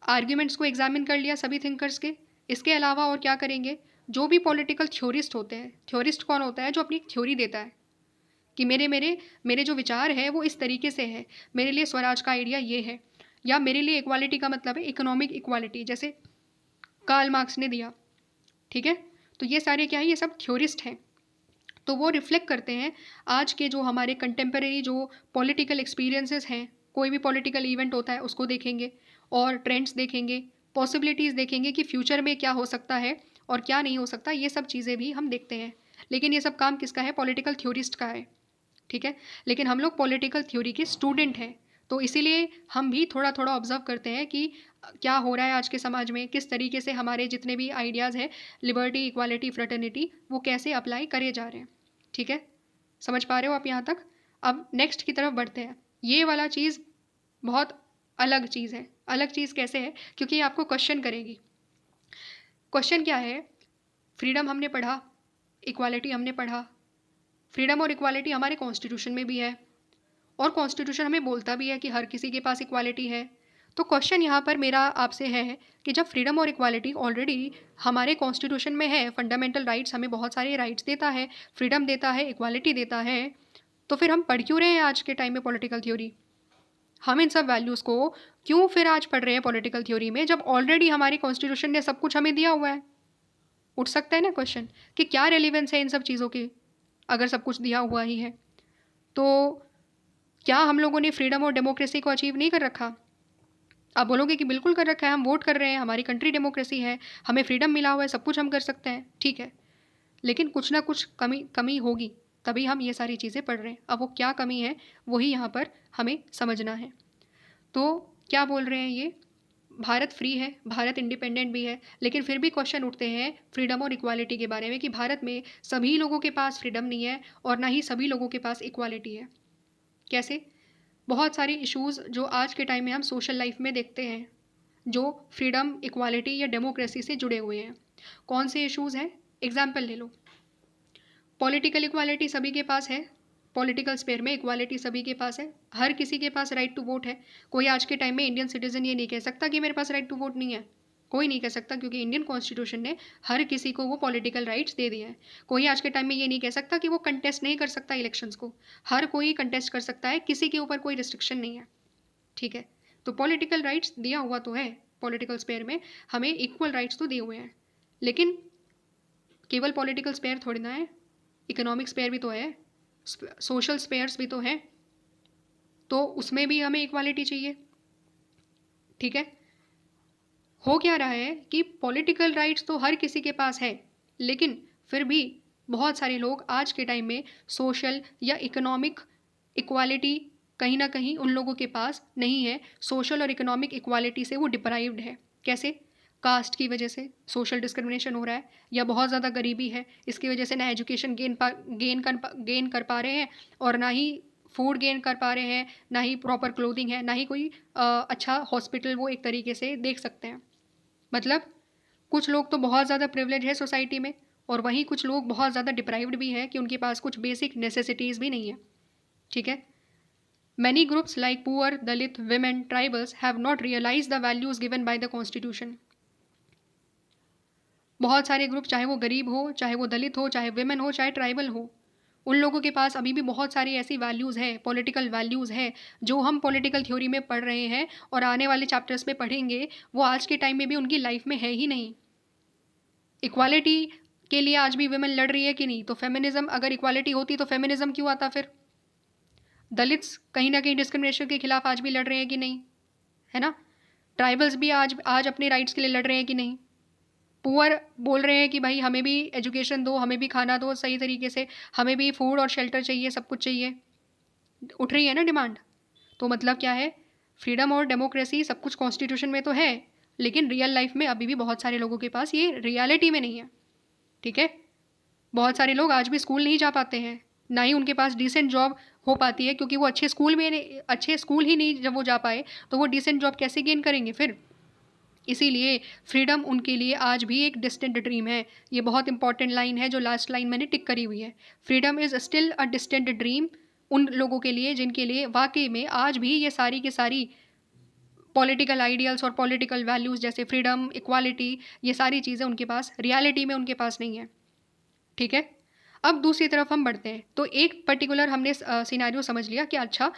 Arguments को एग्जामिन कर लिया सभी थिंकर्स के, इसके अलावा और क्या करेंगे, जो भी पॉलिटिकल थ्योरिस्ट होते हैं, थ्योरिस्ट कौन होता है, जो अपनी थ्योरी देता है कि मेरे मेरे मेरे जो विचार है वो इस तरीके से है, मेरे लिए स्वराज का आइडिया ये है, या मेरे लिए इक्वालिटी का मतलब है इकोनॉमिक इक्वालिटी, जैसे कार्ल मार्क्स ने दिया। ठीक है, तो ये सारे क्या है, ये सब थ्योरिस्ट हैं। तो वो रिफ्लेक्ट करते हैं आज के जो हमारे कंटेम्प्रेरी जो पॉलिटिकल एक्सपीरियंसेस हैं, कोई भी पॉलिटिकल इवेंट होता है उसको देखेंगे और ट्रेंड्स देखेंगे, पॉसिबिलिटीज़ देखेंगे कि फ्यूचर में क्या हो सकता है और क्या नहीं हो सकता, ये सब चीज़ें भी हम देखते हैं। लेकिन ये सब काम किसका है, पॉलिटिकल थ्योरिस्ट का है। ठीक है, लेकिन हम लोग पॉलिटिकल थ्योरी के स्टूडेंट हैं, तो इसीलिए हम भी थोड़ा थोड़ा ऑब्जर्व करते हैं कि क्या हो रहा है आज के समाज में, किस तरीके से हमारे जितने भी आइडियाज़ हैं, लिबर्टी, इक्वालिटी, फ्रेटर्निटी, वो कैसे अप्लाई करे जा रहे हैं। ठीक है, समझ पा रहे हो आप यहाँ तक? अब नेक्स्ट की तरफ बढ़ते हैं। ये वाला चीज़ बहुत अलग चीज़ है। अलग चीज़ कैसे है, क्योंकि ये आपको क्वेश्चन करेगी। क्वेश्चन क्या है, फ्रीडम हमने पढ़ा, इक्वालिटी हमने पढ़ा, फ्रीडम और इक्वालिटी हमारे कॉन्स्टिट्यूशन में भी है, और कॉन्स्टिट्यूशन हमें बोलता भी है कि हर किसी के पास इक्वालिटी है। तो क्वेश्चन यहाँ पर मेरा आपसे है कि जब फ्रीडम और इक्वालिटी ऑलरेडी हमारे कॉन्स्टिट्यूशन में है, फंडामेंटल राइट्स हमें बहुत सारे राइट्स देता है, फ्रीडम देता है, इक्वालिटी देता है, तो फिर हम पढ़ क्यों रहे हैं आज के टाइम में पॉलिटिकल थ्योरी? हम इन सब वैल्यूज़ को क्यों फिर आज पढ़ रहे हैं पॉलिटिकल थ्योरी में, जब ऑलरेडी हमारी कॉन्स्टिट्यूशन ने सब कुछ हमें दिया हुआ है? उठ सकता है ना क्वेश्चन कि क्या रेलिवेंस है इन सब चीज़ों की, अगर सब कुछ दिया हुआ ही है तो क्या हम लोगों ने फ्रीडम और डेमोक्रेसी को अचीव नहीं कर रखा? आप बोलोगे कि बिल्कुल कर रखा है, हम वोट कर रहे हैं, हमारी कंट्री डेमोक्रेसी है, हमें फ्रीडम मिला हुआ है, सब कुछ हम कर सकते हैं, ठीक है। लेकिन कुछ ना कुछ कमी कमी होगी, तभी हम ये सारी चीज़ें पढ़ रहे हैं। अब वो क्या कमी है, वही यहाँ पर हमें समझना है। तो क्या बोल रहे हैं ये, भारत फ्री है, भारत इंडिपेंडेंट भी है, लेकिन फिर भी क्वेश्चन उठते हैं फ्रीडम और इक्वालिटी के बारे में कि भारत में सभी लोगों के पास फ्रीडम नहीं है और ना ही सभी लोगों के पास इक्वालिटी है। कैसे? बहुत सारे इश्यूज़ जो आज के टाइम में हम सोशल लाइफ में देखते हैं, जो फ्रीडम, इक्वालिटी या डेमोक्रेसी से जुड़े हुए हैं। कौन से इश्यूज़ हैं? एग्जाम्पल ले लो, पॉलिटिकल इक्वालिटी सभी के पास है, पॉलिटिकल स्पेयर में इक्वालिटी सभी के पास है, हर किसी के पास राइट टू वोट है। कोई आज के टाइम में इंडियन सिटीजन ये नहीं कह सकता कि मेरे पास राइट टू वोट नहीं है, कोई नहीं कह सकता, क्योंकि इंडियन कॉन्स्टिट्यूशन ने हर किसी को वो पॉलिटिकल राइट्स दे दिए हैं। कोई आज के टाइम में ये नहीं कह सकता कि वो कंटेस्ट नहीं कर सकता इलेक्शंस को, हर कोई कंटेस्ट कर सकता है, किसी के ऊपर कोई रिस्ट्रिक्शन नहीं है। ठीक है, तो पॉलिटिकल राइट्स दिया हुआ तो है, पॉलिटिकल स्पेयर में हमें इक्वल राइट्स तो दिए हुए हैं, लेकिन केवल पॉलिटिकल स्पेयर थोड़ी ना है, इकोनॉमिक स्पेयर भी तो है, सोशल स्पेयर्स भी तो हैं, तो उसमें भी हमें इक्वालिटी चाहिए। ठीक है, हो क्या रहा है कि पॉलिटिकल राइट्स तो हर किसी के पास है, लेकिन फिर भी बहुत सारे लोग आज के टाइम में सोशल या इकोनॉमिक इक्वालिटी कहीं ना कहीं उन लोगों के पास नहीं है, सोशल और इकोनॉमिक इक्वालिटी से वो डिप्राइव्ड है। कैसे? कास्ट की वजह से सोशल डिस्क्रिमिनेशन हो रहा है, या बहुत ज़्यादा गरीबी है, इसकी वजह से ना एजुकेशन गेन कर पा रहे हैं, और ना ही फूड गेन कर पा रहे हैं, ना ही प्रॉपर क्लोथिंग है, ना ही कोई अच्छा हॉस्पिटल वो एक तरीके से देख सकते हैं। मतलब कुछ लोग तो बहुत ज़्यादा प्रिविलेज है सोसाइटी में, और वहीं कुछ लोग बहुत ज़्यादा डिप्राइव्ड भी है कि उनके पास कुछ बेसिक नेसेसिटीज़ भी नहीं है। ठीक है, many groups like poor, Dalit, women, tribals have not realize the values given by the constitution. बहुत सारे ग्रुप, चाहे वो गरीब हो, चाहे वो दलित हो, चाहे विमेन हो, चाहे ट्राइबल हो, उन लोगों के पास अभी भी बहुत सारी ऐसी वैल्यूज़ है, पॉलिटिकल वैल्यूज़ है, जो हम पॉलिटिकल थ्योरी में पढ़ रहे हैं और आने वाले चैप्टर्स में पढ़ेंगे, वो आज के टाइम में भी उनकी लाइफ में है ही नहीं। इक्वालिटी के लिए आज भी विमेन लड़ रही है कि नहीं? तो फेमिनिज्म, अगर इक्वालिटी होती तो फेमिनिज्म क्यों आता फिर? दलित्स कहीं ना कहीं डिस्क्रिमिनेशन के खिलाफ आज भी लड़ रहे हैं कि नहीं? है ना? ट्राइबल्स भी आज आज अपने राइट्स के लिए लड़ रहे हैं कि नहीं? पुअर बोल रहे हैं कि भाई हमें भी एजुकेशन दो, हमें भी खाना दो सही तरीके से, हमें भी फूड और शेल्टर चाहिए, सब कुछ चाहिए। उठ रही है ना डिमांड। तो मतलब क्या है, फ्रीडम और डेमोक्रेसी सब कुछ कॉन्स्टिट्यूशन में तो है, लेकिन रियल लाइफ में अभी भी बहुत सारे लोगों के पास ये रियलिटी में नहीं है। ठीक है, बहुत सारे लोग आज भी स्कूल नहीं जा पाते हैं, ना ही उनके पास डिसेंट जॉब हो पाती है, क्योंकि वो अच्छे स्कूल ही नहीं, जब वो जा पाए तो वो डिसेंट जॉब कैसे गेन करेंगे फिर? इसीलिए फ्रीडम उनके लिए आज भी एक डिस्टेंट ड्रीम है। ये बहुत इंपॉर्टेंट लाइन है, जो लास्ट लाइन मैंने टिक करी हुई है। Freedom is still a distant dream, उन लोगों के लिए जिनके लिए वाकई में आज भी ये सारी की सारी पॉलिटिकल आइडियल्स और पॉलिटिकल वैल्यूज़ जैसे फ्रीडम, इक्वालिटी, ये सारी चीज़ें उनके पास रियलिटी में उनके पास नहीं है। ठीक है, अब दूसरी तरफ हम बढ़ते हैं। तो एक पर्टिकुलर हमने सिनेरियो समझ लिया कि अच्छा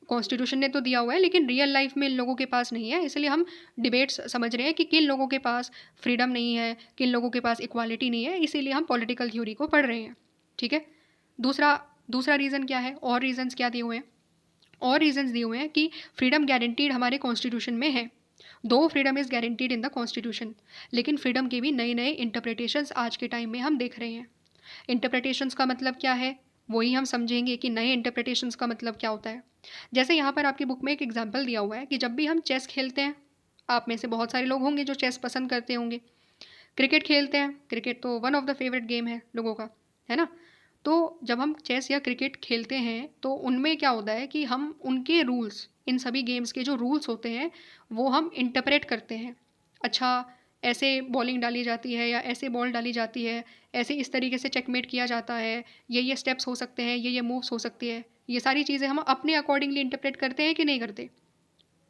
कॉन्स्टिट्यूशन ने तो दिया हुआ है लेकिन रियल लाइफ में इन लोगों के पास नहीं है, इसलिए हम डिबेट्स समझ रहे हैं कि किन लोगों के पास फ्रीडम नहीं है, किन लोगों के पास इक्वालिटी नहीं है, इसीलिए हम पॉलिटिकल थ्योरी को पढ़ रहे हैं। ठीक है, दूसरा दूसरा रीज़न क्या है, और रीजंस क्या दिए हुए हैं, और रीजंस दिए हुए हैं कि फ्रीडम गारंटीड हमारे कॉन्स्टिट्यूशन में है। दो freedom is guaranteed in the constitution, लेकिन फ्रीडम के भी नए नए इंटरप्रिटेशंस आज के टाइम में हम देख रहे हैं। इंटरप्रिटेशंस का मतलब क्या है, वही हम समझेंगे कि नए इंटरप्रिटेशंस का मतलब क्या होता है। जैसे यहाँ पर आपकी बुक में एक एग्जाम्पल दिया हुआ है कि जब भी हम चेस खेलते हैं, आप में से बहुत सारे लोग होंगे जो चेस पसंद करते होंगे। क्रिकेट खेलते हैं, क्रिकेट तो one of the favourite game है लोगों का, है ना। तो जब हम चेस या क्रिकेट खेलते हैं तो उनमें क्या होता है कि हम उनके रूल्स, इन सभी गेम्स के जो रूल्स होते हैं वो हम इंटरप्रेट करते हैं। अच्छा, ऐसे बॉलिंग डाली जाती है या ऐसे बॉल डाली जाती है, ऐसे इस तरीके से चेकमेट किया जाता है, ये स्टेप्स हो सकते हैं, ये मूव्स हो सकती है, ये सारी चीज़ें हम अपने अकॉर्डिंगली इंटरप्रेट करते हैं कि नहीं करते,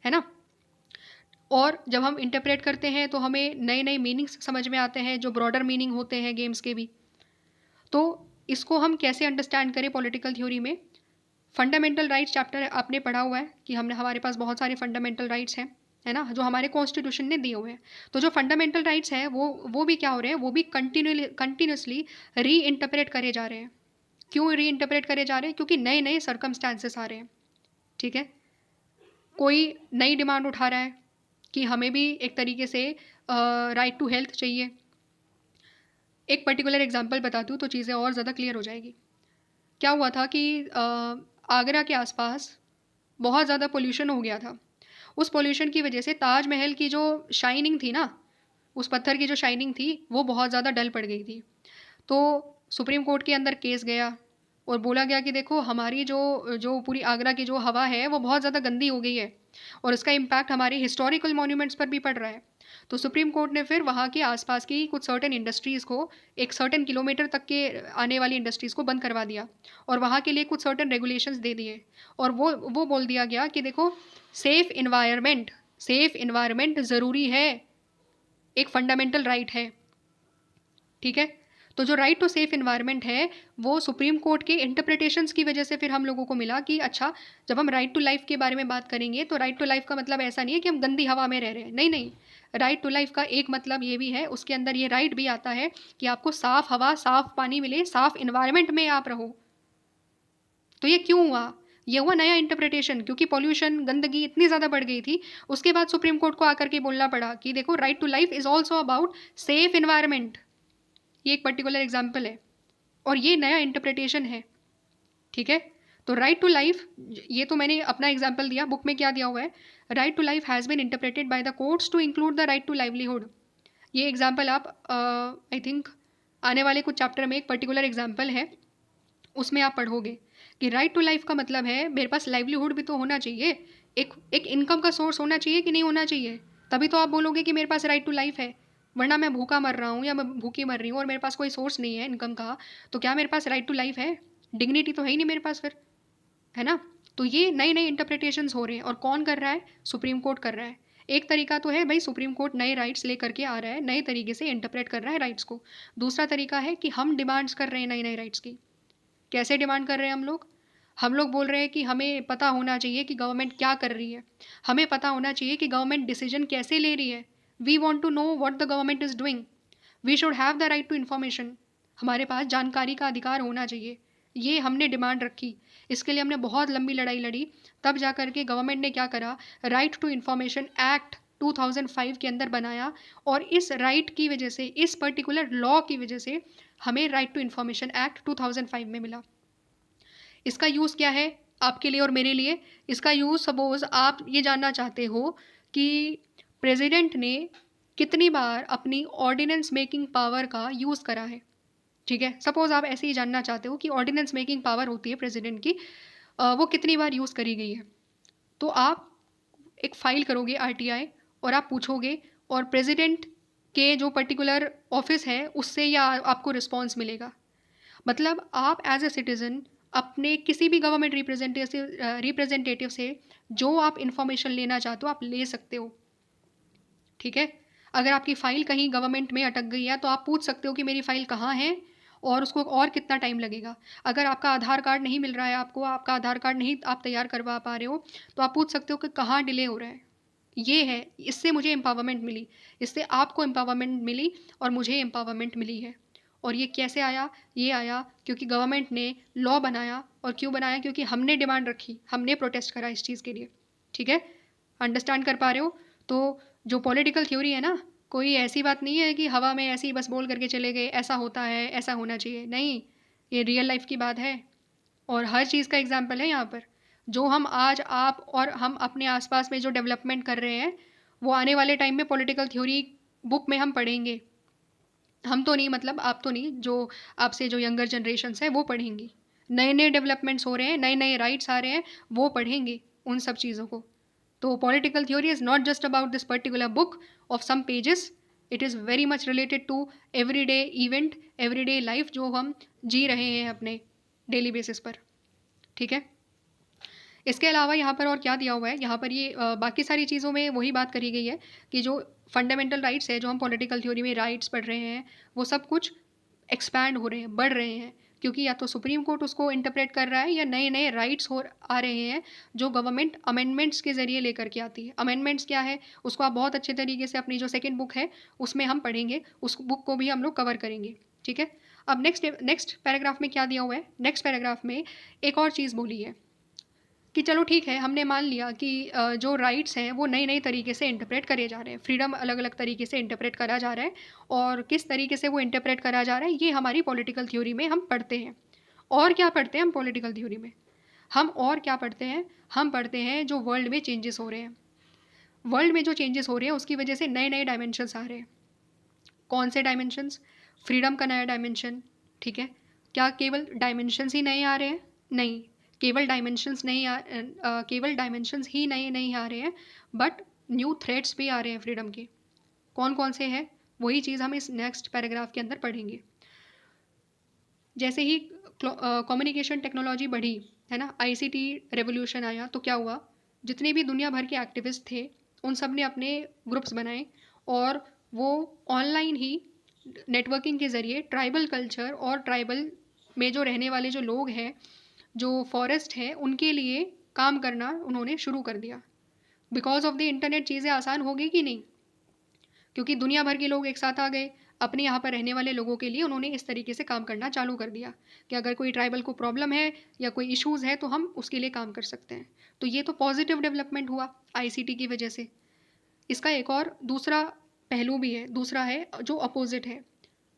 है ना। और जब हम इंटरप्रेट करते हैं तो हमें नए नए मीनिंग्स समझ में आते हैं जो ब्रॉडर मीनिंग होते हैं गेम्स के भी। तो इसको हम कैसे अंडरस्टैंड करें पॉलिटिकल थ्योरी में। फंडामेंटल राइट्स चैप्टर आपने पढ़ा हुआ है कि हमने, हमारे पास बहुत सारे फंडामेंटल राइट्स हैं, है ना, जो हमारे कॉन्स्टिट्यूशन ने दिए हुए हैं। तो जो फंडामेंटल राइट्स हैं वो भी क्या हो रहे हैं, वो भी कंटिन्यूसली री इंटरप्रेट करे जा रहे हैं। क्यों री इंटरप्रेट करे जा रहे हैं, क्योंकि नए नए सर्कमस्टांसेस आ रहे हैं। ठीक है, कोई नई डिमांड उठा रहा है कि हमें भी एक तरीके से राइट टू हेल्थ चाहिए। एक पर्टिकुलर एग्जांपल बताती हूँ तो चीज़ें और ज़्यादा क्लियर हो जाएगी। क्या हुआ था कि आगरा के आसपास बहुत ज़्यादा पोल्यूशन हो गया था। उस पोल्यूशन की वजह से ताजमहल की जो शाइनिंग थी ना, उस पत्थर की जो शाइनिंग थी वो बहुत ज़्यादा डल पड़ गई थी। तो सुप्रीम कोर्ट के अंदर केस गया और बोला गया कि देखो हमारी जो जो पूरी आगरा की जो हवा है वो बहुत ज़्यादा गंदी हो गई है और इसका इम्पैक्ट हमारे हिस्टोरिकल मॉन्यूमेंट्स पर भी पड़ रहा है। तो सुप्रीम कोर्ट ने फिर वहाँ के आसपास की कुछ सर्टेन इंडस्ट्रीज़ को, एक सर्टेन किलोमीटर तक के आने वाली इंडस्ट्रीज़ को बंद करवा दिया और वहाँ के लिए कुछ सर्टेन रेगुलेशंस दे दिए। और वो बोल दिया गया कि देखो सेफ़ इन्वायरमेंट ज़रूरी है, एक फंडामेंटल राइट है। ठीक है, तो जो राइट टू सेफ इन्वायरमेंट है वो सुप्रीम कोर्ट के इंटरप्रिटेशंस की वजह से फिर हम लोगों को मिला कि अच्छा, जब हम राइट टू लाइफ के बारे में बात करेंगे तो राइट टू लाइफ का मतलब ऐसा नहीं है कि हम गंदी हवा में रह रहे हैं, नहीं नहीं। राइट टू लाइफ का एक मतलब ये भी है, उसके अंदर ये राइट भी आता है कि आपको साफ हवा, साफ पानी मिले, साफ इन्वायरमेंट में आप रहो। तो ये क्यों हुआ, ये हुआ नया इंटरप्रिटेशन, क्योंकि पॉल्यूशन, गंदगी इतनी ज़्यादा बढ़ गई थी। उसके बाद सुप्रीम कोर्ट को आकर के बोलना पड़ा कि देखो right to life is also about safe environment. ये एक पर्टिकुलर एग्जाम्पल है और ये नया इंटरप्रिटेशन है। ठीक है, तो राइट टू लाइफ, ये तो मैंने अपना एग्जाम्पल दिया, बुक में क्या दिया हुआ है, right to life has been interpreted by the courts to include the right to livelihood. ये एग्जाम्पल आप आई थिंक आने वाले कुछ चैप्टर में एक पर्टिकुलर एग्जाम्पल है, उसमें आप पढ़ोगे कि राइट टू लाइफ का मतलब है मेरे पास लाइवलीहुड भी तो होना चाहिए, एक इनकम का सोर्स होना चाहिए कि नहीं होना चाहिए, तभी तो आप बोलोगे कि मेरे पास राइट टू लाइफ है। वरना मैं भूखा मर रहा हूँ या मैं भूखी मर रही हूँ और मेरे पास कोई सोर्स नहीं है इनकम का, तो क्या मेरे पास राइट टू लाइफ है? डिग्निटी तो है ही नहीं मेरे पास फिर, है ना। तो ये नए नए इंटरप्रिटेशंस हो रहे हैं और कौन कर रहा है, सुप्रीम कोर्ट कर रहा है। एक तरीका तो है भाई, सुप्रीम कोर्ट नए राइट्स लेकर के आ रहा है, नए तरीके से इंटरप्रेट कर रहा है राइट्स को। दूसरा तरीका है कि हम डिमांड्स कर रहे हैं नई नई राइट्स की। कैसे डिमांड कर रहे हैं हम लोग बोल रहे हैं कि हमें पता होना चाहिए कि गवर्नमेंट क्या कर रही है, हमें पता होना चाहिए कि गवर्नमेंट डिसीजन कैसे ले रही है। We want to know what the government is doing, we should have the right to information. हमारे पास जानकारी का अधिकार होना चाहिए, ये हमने डिमांड रखी। इसके लिए हमने बहुत लंबी लड़ाई लड़ी, तब जा कर के गवर्नमेंट ने क्या करा, राइट टू इन्फॉर्मेशन एक्ट 2005 के अंदर बनाया। और इस राइट की वजह से, इस पर्टिकुलर लॉ की वजह से हमें राइट टू इन्फॉर्मेशन एक्ट 2005 में मिला। इसका यूज़ क्या है आपके लिए और मेरे लिए? इसका यूज़, सपोज आप ये जानना चाहते हो कि प्रेसिडेंट ने कितनी बार अपनी ऑर्डिनेंस मेकिंग पावर का यूज़ करा है। ठीक है, सपोज आप ऐसे ही जानना चाहते हो कि ऑर्डिनेंस मेकिंग पावर होती है प्रेसिडेंट की, वो कितनी बार यूज़ करी गई है। तो आप एक फ़ाइल करोगे आरटीआई और आप पूछोगे और प्रेसिडेंट के जो पर्टिकुलर ऑफिस है उससे या आपको रिस्पॉन्स मिलेगा। मतलब आप एज ए सिटीज़न अपने किसी भी गवर्नमेंट रिप्रेजेंटेटिव से जो आप इन्फॉर्मेशन लेना चाहते हो आप ले सकते हो, ठीक है। अगर आपकी फ़ाइल कहीं गवर्नमेंट में अटक गई है तो आप पूछ सकते हो कि मेरी फ़ाइल कहाँ है और उसको और कितना टाइम लगेगा। अगर आपका आधार कार्ड नहीं मिल रहा है आपको, आपका आधार कार्ड नहीं आप तैयार करवा पा रहे हो, तो आप पूछ सकते हो कि कहाँ डिले हो रहा है। ये है, इससे मुझे एम्पावरमेंट मिली, इससे आपको एम्पावरमेंट मिली और मुझे एम्पावरमेंट मिली है। और ये कैसे आया? ये आया क्योंकि गवर्नमेंट ने लॉ बनाया। और क्यों बनाया? क्योंकि हमने डिमांड रखी, हमने प्रोटेस्ट करा इस चीज़ के लिए, ठीक है। अंडरस्टैंड कर पा रहे हो? तो जो पॉलिटिकल थ्योरी है ना, कोई ऐसी बात नहीं है कि हवा में ऐसे ही बस बोल करके चले गए, ऐसा होता है, ऐसा होना चाहिए, नहीं। ये रियल लाइफ की बात है और हर चीज़ का एग्जाम्पल है यहाँ पर। जो हम आज आप और हम अपने आसपास में जो डेवलपमेंट कर रहे हैं, वो आने वाले टाइम में पॉलिटिकल थ्योरी बुक में हम पढ़ेंगे। हम तो नहीं, मतलब आप तो नहीं, जो आपसे जो यंगर जनरेशन्स है वो पढ़ेंगी। नए नए डेवलपमेंट्स हो रहे हैं, नए नए राइट्स आ रहे हैं, वो पढ़ेंगे उन सब चीज़ों को। तो political theory is not just about this particular book of some pages, it is very much related to everyday event, everyday life जो हम जी रहे हैं अपने डेली बेसिस पर, ठीक है। इसके अलावा यहाँ पर और क्या दिया हुआ है, यहाँ पर ये बाकी सारी चीज़ों में वही बात करी गई है कि जो फंडामेंटल राइट्स है, जो हम पॉलिटिकल थ्योरी में राइट्स पढ़ रहे हैं, वो सब कुछ एक्सपैंड हो रहे हैं, बढ़ रहे हैं, क्योंकि या तो सुप्रीम कोर्ट उसको इंटरप्रेट कर रहा है या नए नए राइट्स हो आ रहे हैं जो गवर्नमेंट अमेंडमेंट्स के ज़रिए लेकर के आती है। अमेंडमेंट्स क्या है उसको आप बहुत अच्छे तरीके से अपनी जो सेकेंड बुक है उसमें हम पढ़ेंगे, उस बुक को भी हम लोग कवर करेंगे, ठीक है। अब नेक्स्ट पैराग्राफ में क्या दिया हुआ है? नेक्स्ट पैराग्राफ में एक और चीज़ बोली है कि चलो ठीक है, हमने मान लिया कि जो राइट्स हैं वो नई नई तरीके से इंटरप्रेट करे जा रहे हैं, फ्रीडम अलग अलग तरीके से इंटरप्रेट करा जा रहा है, और किस तरीके से वो इंटरप्रेट करा जा रहा है ये हमारी पॉलिटिकल थ्योरी में हम पढ़ते हैं। और क्या पढ़ते हैं हम पॉलिटिकल थ्योरी में? हम और क्या पढ़ते हैं? हम पढ़ते हैं जो वर्ल्ड में चेंजेस हो रहे हैं। वर्ल्ड में जो चेंजेस हो रहे हैं उसकी वजह से नए नए डायमेंशंस आ रहे हैं। कौन से डायमेंशंस? फ्रीडम का नया डायमेंशन, ठीक है। क्या केवल डायमेंशंस ही नए आ रहे हैं? नहीं, केवल डायमेंशंस नहीं केवल डायमेंशंस ही नए नहीं आ रहे हैं, बट न्यू थ्रेट्स भी आ रहे हैं फ्रीडम के। कौन कौन से हैं? वही चीज़ हम इस नेक्स्ट पैराग्राफ के अंदर पढ़ेंगे। जैसे ही कम्युनिकेशन टेक्नोलॉजी बढ़ी, है ना, आईसीटी रेवोल्यूशन आया, तो क्या हुआ? जितने भी दुनिया भर के एक्टिविस्ट थे उन सब ने अपने ग्रुप्स बनाए और वो ऑनलाइन ही नेटवर्किंग के ज़रिए ट्राइबल कल्चर और ट्राइबल में जो रहने वाले जो लोग हैं, जो फॉरेस्ट है, उनके लिए काम करना उन्होंने शुरू कर दिया। बिकॉज ऑफ द इंटरनेट चीज़ें आसान हो गई कि नहीं? क्योंकि दुनिया भर के लोग एक साथ आ गए, अपने यहाँ पर रहने वाले लोगों के लिए उन्होंने इस तरीके से काम करना चालू कर दिया कि अगर कोई ट्राइबल को प्रॉब्लम है या कोई इश्यूज़ है तो हम उसके लिए काम कर सकते हैं। तो ये तो पॉजिटिव डेवलपमेंट हुआ आईसीटी की वजह से। इसका एक और दूसरा पहलू भी है, दूसरा है जो अपोजिट है।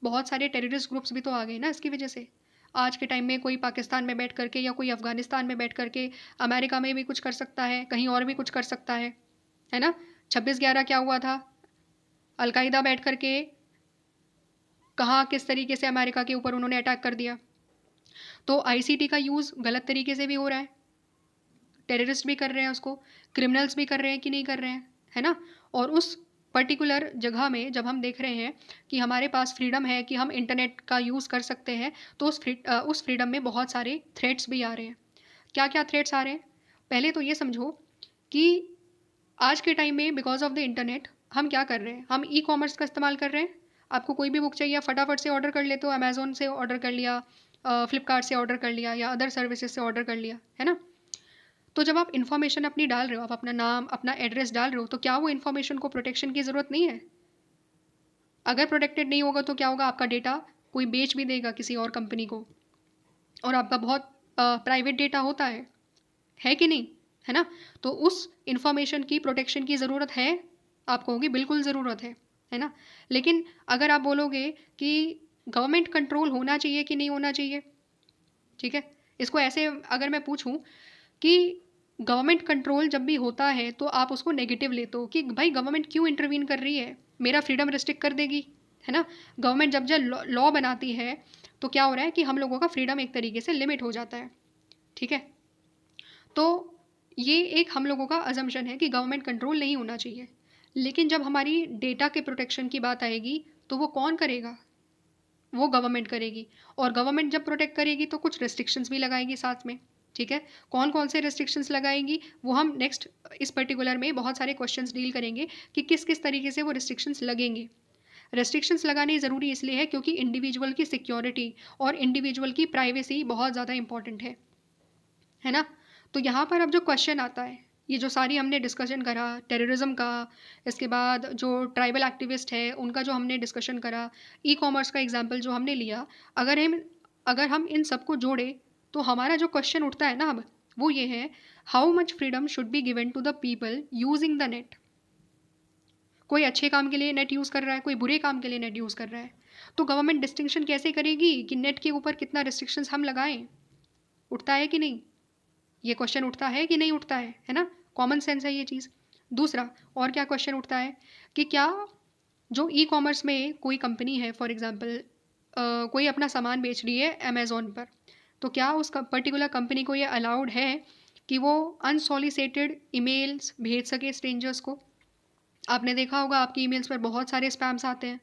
बहुत सारे टेररिस्ट ग्रुप्स भी तो आ गए ना इसकी वजह से। आज के टाइम में कोई पाकिस्तान में बैठ करके या कोई अफ़गानिस्तान में बैठ करके अमेरिका में भी कुछ कर सकता है, कहीं और भी कुछ कर सकता है ना। 26/11 क्या हुआ था? अलकायदा बैठ करके कहाँ किस तरीके से अमेरिका के ऊपर उन्होंने अटैक कर दिया। तो आईसीटी का यूज़ गलत तरीके से भी हो रहा है, टेररिस्ट भी कर रहे हैं उसको, क्रिमिनल्स भी कर रहे हैं कि नहीं कर रहे हैं, है ना। और उस पर्टिकुलर जगह में जब हम देख रहे हैं कि हमारे पास फ्रीडम है कि हम इंटरनेट का यूज़ कर सकते हैं, तो उस फ्रीडम में बहुत सारे थ्रेट्स भी आ रहे हैं। क्या क्या थ्रेट्स आ रहे हैं? पहले तो ये समझो कि आज के टाइम में बिकॉज ऑफ द इंटरनेट हम क्या कर रहे हैं? हम ई कॉमर्स का इस्तेमाल कर रहे हैं। आपको कोई भी बुक चाहिए फटाफट से ऑर्डर कर लेते हो, अमेज़ोन से ऑर्डर कर लिया, फ्लिपकार्ट से ऑर्डर कर लिया या अदर सर्विसेज से ऑर्डर कर लिया, है ना। तो जब आप इन्फॉर्मेशन अपनी डाल रहे हो, आप अपना नाम अपना एड्रेस डाल रहे हो, तो क्या वो इन्फॉर्मेशन को प्रोटेक्शन की ज़रूरत नहीं है? अगर प्रोटेक्टेड नहीं होगा तो क्या होगा? आपका डेटा कोई बेच भी देगा किसी और कंपनी को, और आपका बहुत प्राइवेट डेटा होता है कि नहीं, है ना। तो उस इंफॉर्मेशन की प्रोटेक्शन की ज़रूरत है? आप कहोगे बिल्कुल ज़रूरत है ना। लेकिन अगर आप बोलोगे कि गवर्नमेंट कंट्रोल होना चाहिए कि नहीं होना चाहिए, ठीक है, इसको ऐसे अगर मैं पूछूं कि गवर्नमेंट कंट्रोल जब भी होता है तो आप उसको नेगेटिव लेते हो कि भाई गवर्नमेंट क्यों इंटरवीन कर रही है, मेरा फ्रीडम रिस्ट्रिक्ट कर देगी, है ना। गवर्नमेंट जब जब लॉ बनाती है तो क्या हो रहा है कि हम लोगों का फ्रीडम एक तरीके से लिमिट हो जाता है, ठीक है। तो ये एक हम लोगों का अजम्पशन है कि गवर्नमेंट कंट्रोल नहीं होना चाहिए। लेकिन जब हमारी डेटा के प्रोटेक्शन की बात आएगी तो वो कौन करेगा? वो गवर्नमेंट करेगी, और गवर्नमेंट जब प्रोटेक्ट करेगी तो कुछ रिस्ट्रिक्शंस भी लगाएगी साथ में। ठीक है, कौन कौन से रिस्ट्रिक्शंस लगाएगी वो हम नेक्स्ट इस पर्टिकुलर में बहुत सारे क्वेश्चंस डील करेंगे कि किस किस तरीके से वो रिस्ट्रिक्शंस लगेंगे। रेस्ट्रिक्शंस लगाने ज़रूरी इसलिए है क्योंकि इंडिविजुअल की सिक्योरिटी और इंडिविजुअल की प्राइवेसी बहुत ज़्यादा इंपॉर्टेंट है ना। तो यहाँ पर अब जो क्वेश्चन आता है, ये जो सारी हमने डिस्कशन करा टेररिज्म का, इसके बाद जो ट्राइबल एक्टिविस्ट है उनका जो हमने डिस्कशन करा, ई कॉमर्स का एग्जाम्पल जो हमने लिया, अगर हम इन सबको जोड़े तो हमारा जो क्वेश्चन उठता है ना अब, वो ये है, how much freedom should be given to the people using the net. कोई अच्छे काम के लिए नेट यूज़ कर रहा है, कोई बुरे काम के लिए नेट यूज़ कर रहा है, तो गवर्नमेंट डिस्टिंक्शन कैसे करेगी कि नेट के ऊपर कितना रिस्ट्रिक्शंस हम लगाएं। उठता है कि नहीं, ये क्वेश्चन उठता है कि नहीं उठता है ना। कॉमन सेंस है ये चीज़। दूसरा और क्या क्वेश्चन उठता है कि क्या जो ई कॉमर्स में कोई कंपनी है, फॉर एग्जांपल कोई अपना सामान बेच रही है अमेज़ॉन पर, तो क्या उस पर्टिकुलर कंपनी को ये अलाउड है कि वो अनसॉलिसिटेड ईमेल्स भेज सके स्ट्रेंजर्स को। आपने देखा होगा आपकी ईमेल्स पर बहुत सारे स्पैम्स आते हैं,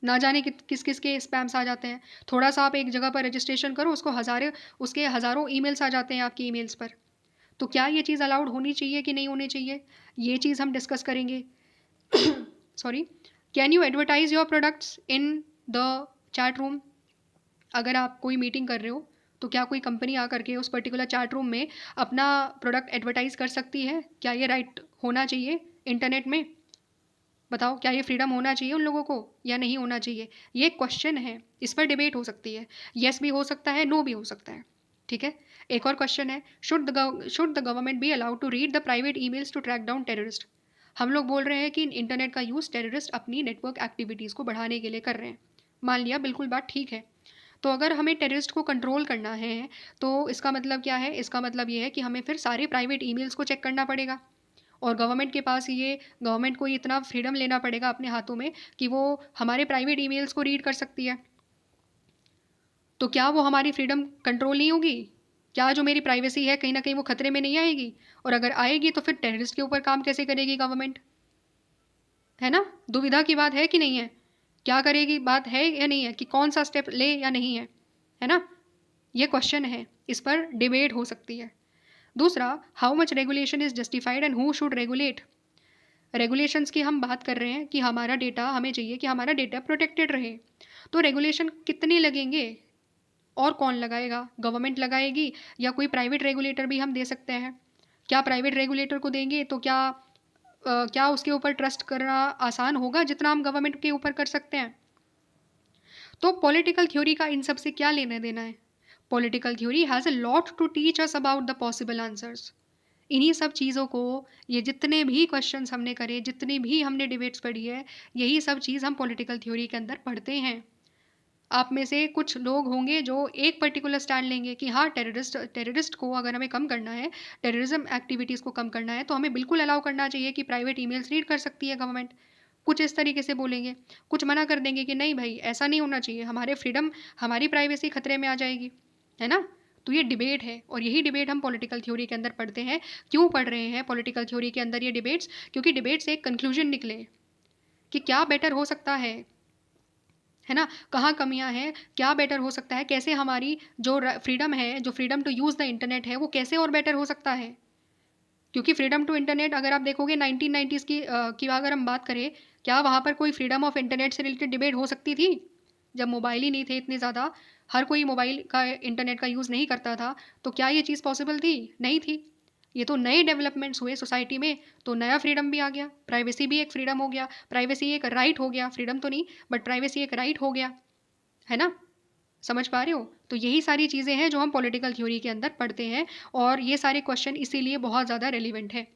ना जाने किस किस के स्पैम्स आ जाते हैं। थोड़ा सा आप एक जगह पर रजिस्ट्रेशन करो, उसके हज़ारों ईमेल्स आ जाते हैं आपकी ईमेल्स पर। तो क्या ये चीज़ अलाउड होनी चाहिए कि नहीं होनी चाहिए, ये चीज़ हम डिस्कस करेंगे। Sorry, can you advertise your products in the chat room. अगर आप कोई मीटिंग कर रहे हो तो क्या कोई कंपनी आकर के उस पर्टिकुलर चैट रूम में अपना प्रोडक्ट एडवर्टाइज कर सकती है? क्या ये राइट होना चाहिए इंटरनेट में? बताओ, क्या ये फ्रीडम होना चाहिए उन लोगों को या नहीं होना चाहिए? ये क्वेश्चन है, इस पर डिबेट हो सकती है। येस भी हो सकता है, नो भी हो सकता है। ठीक है, एक और क्वेश्चन है, should the government be allowed to read the private emails to track down terrorist. हम लोग बोल रहे हैं कि इंटरनेट का यूज़ टेररिस्ट अपनी नेटवर्क एक्टिविटीज़ को बढ़ाने के लिए कर रहे हैं। मान लिया, बिल्कुल बात ठीक है। तो अगर हमें टेररिस्ट को कंट्रोल करना है तो इसका मतलब क्या है? इसका मतलब ये है कि हमें फिर सारे प्राइवेट ईमेल्स को चेक करना पड़ेगा, और गवर्नमेंट को इतना फ्रीडम लेना पड़ेगा अपने हाथों में कि वो हमारे प्राइवेट ईमेल्स को रीड कर सकती है। तो क्या वो हमारी फ्रीडम कंट्रोल नहीं होगी? क्या जो मेरी प्राइवेसी है कहीं ना कहीं वो खतरे में नहीं आएगी? और अगर आएगी तो फिर टेररिस्ट के ऊपर काम कैसे करेगी गवर्नमेंट? है ना, दुविधा की बात है कि नहीं है? क्या करेगी, बात है या नहीं है कि कौन सा स्टेप ले या नहीं है ना। ये क्वेश्चन है, इस पर डिबेट हो सकती है। दूसरा, how much regulation is justified and who should regulate. Regulations की हम बात कर रहे हैं कि हमारा डेटा, हमें चाहिए कि हमारा डेटा प्रोटेक्टेड रहे। तो रेगुलेशन कितने लगेंगे और कौन लगाएगा? गवर्नमेंट लगाएगी या कोई प्राइवेट रेगुलेटर भी हम दे सकते हैं? क्या प्राइवेट रेगुलेटर को देंगे तो क्या उसके ऊपर ट्रस्ट करना आसान होगा जितना हम गवर्नमेंट के ऊपर कर सकते हैं? तो पॉलिटिकल थ्योरी का इन सब से क्या लेना देना है? Political theory has a lot to teach us about the possible answers. इन्हीं सब चीज़ों को, ये जितने भी क्वेश्चंस हमने करे, जितनी भी हमने डिबेट्स पढ़ी है, यही सब चीज़ हम पॉलिटिकल थ्योरी के अंदर पढ़ते हैं। आप में से कुछ लोग होंगे जो एक पर्टिकुलर स्टैंड लेंगे कि हाँ, टेररिस्ट को अगर हमें कम करना है, टेररिज्म एक्टिविटीज़ को कम करना है, तो हमें बिल्कुल अलाउ करना चाहिए कि प्राइवेट ईमेल्स रीड कर सकती है गवर्नमेंट। कुछ इस तरीके से बोलेंगे, कुछ मना कर देंगे कि नहीं भाई, ऐसा नहीं होना चाहिए, हमारी प्राइवेसी खतरे में आ जाएगी, है ना। तो ये डिबेट है, और यही डिबेट हम पॉलिटिकल थ्योरी के अंदर पढ़ते हैं। क्यों पढ़ रहे हैं पॉलिटिकल थ्योरी के अंदर ये डिबेट्स? क्योंकि डिबेट से एक कंक्लूजन निकले कि क्या बेटर हो सकता है ना, कहाँ कमियां हैं, क्या बेटर हो सकता है, कैसे हमारी जो फ्रीडम है, जो freedom to use the internet है, वो कैसे और बेटर हो सकता है। क्योंकि फ्रीडम टू इंटरनेट अगर आप देखोगे 1990s की अगर हम बात करें, क्या वहाँ पर कोई फ्रीडम ऑफ इंटरनेट से रिलेटेड डिबेट हो सकती थी? जब मोबाइल ही नहीं थे इतने ज़्यादा, हर कोई मोबाइल का इंटरनेट का यूज़ नहीं करता था, तो क्या ये चीज़ पॉसिबल थी? नहीं थी। ये तो नए डेवलपमेंट्स हुए सोसाइटी में, तो नया फ्रीडम भी आ गया, प्राइवेसी भी एक फ्रीडम हो गया, प्राइवेसी एक राइट हो गया, फ्रीडम तो नहीं बट प्राइवेसी एक राइट हो गया, है ना। समझ पा रहे हो? तो यही सारी चीज़ें हैं जो हम पॉलिटिकल थ्योरी के अंदर पढ़ते हैं, और ये सारे क्वेश्चन इसीलिए बहुत ज़्यादा रेलिवेंट है।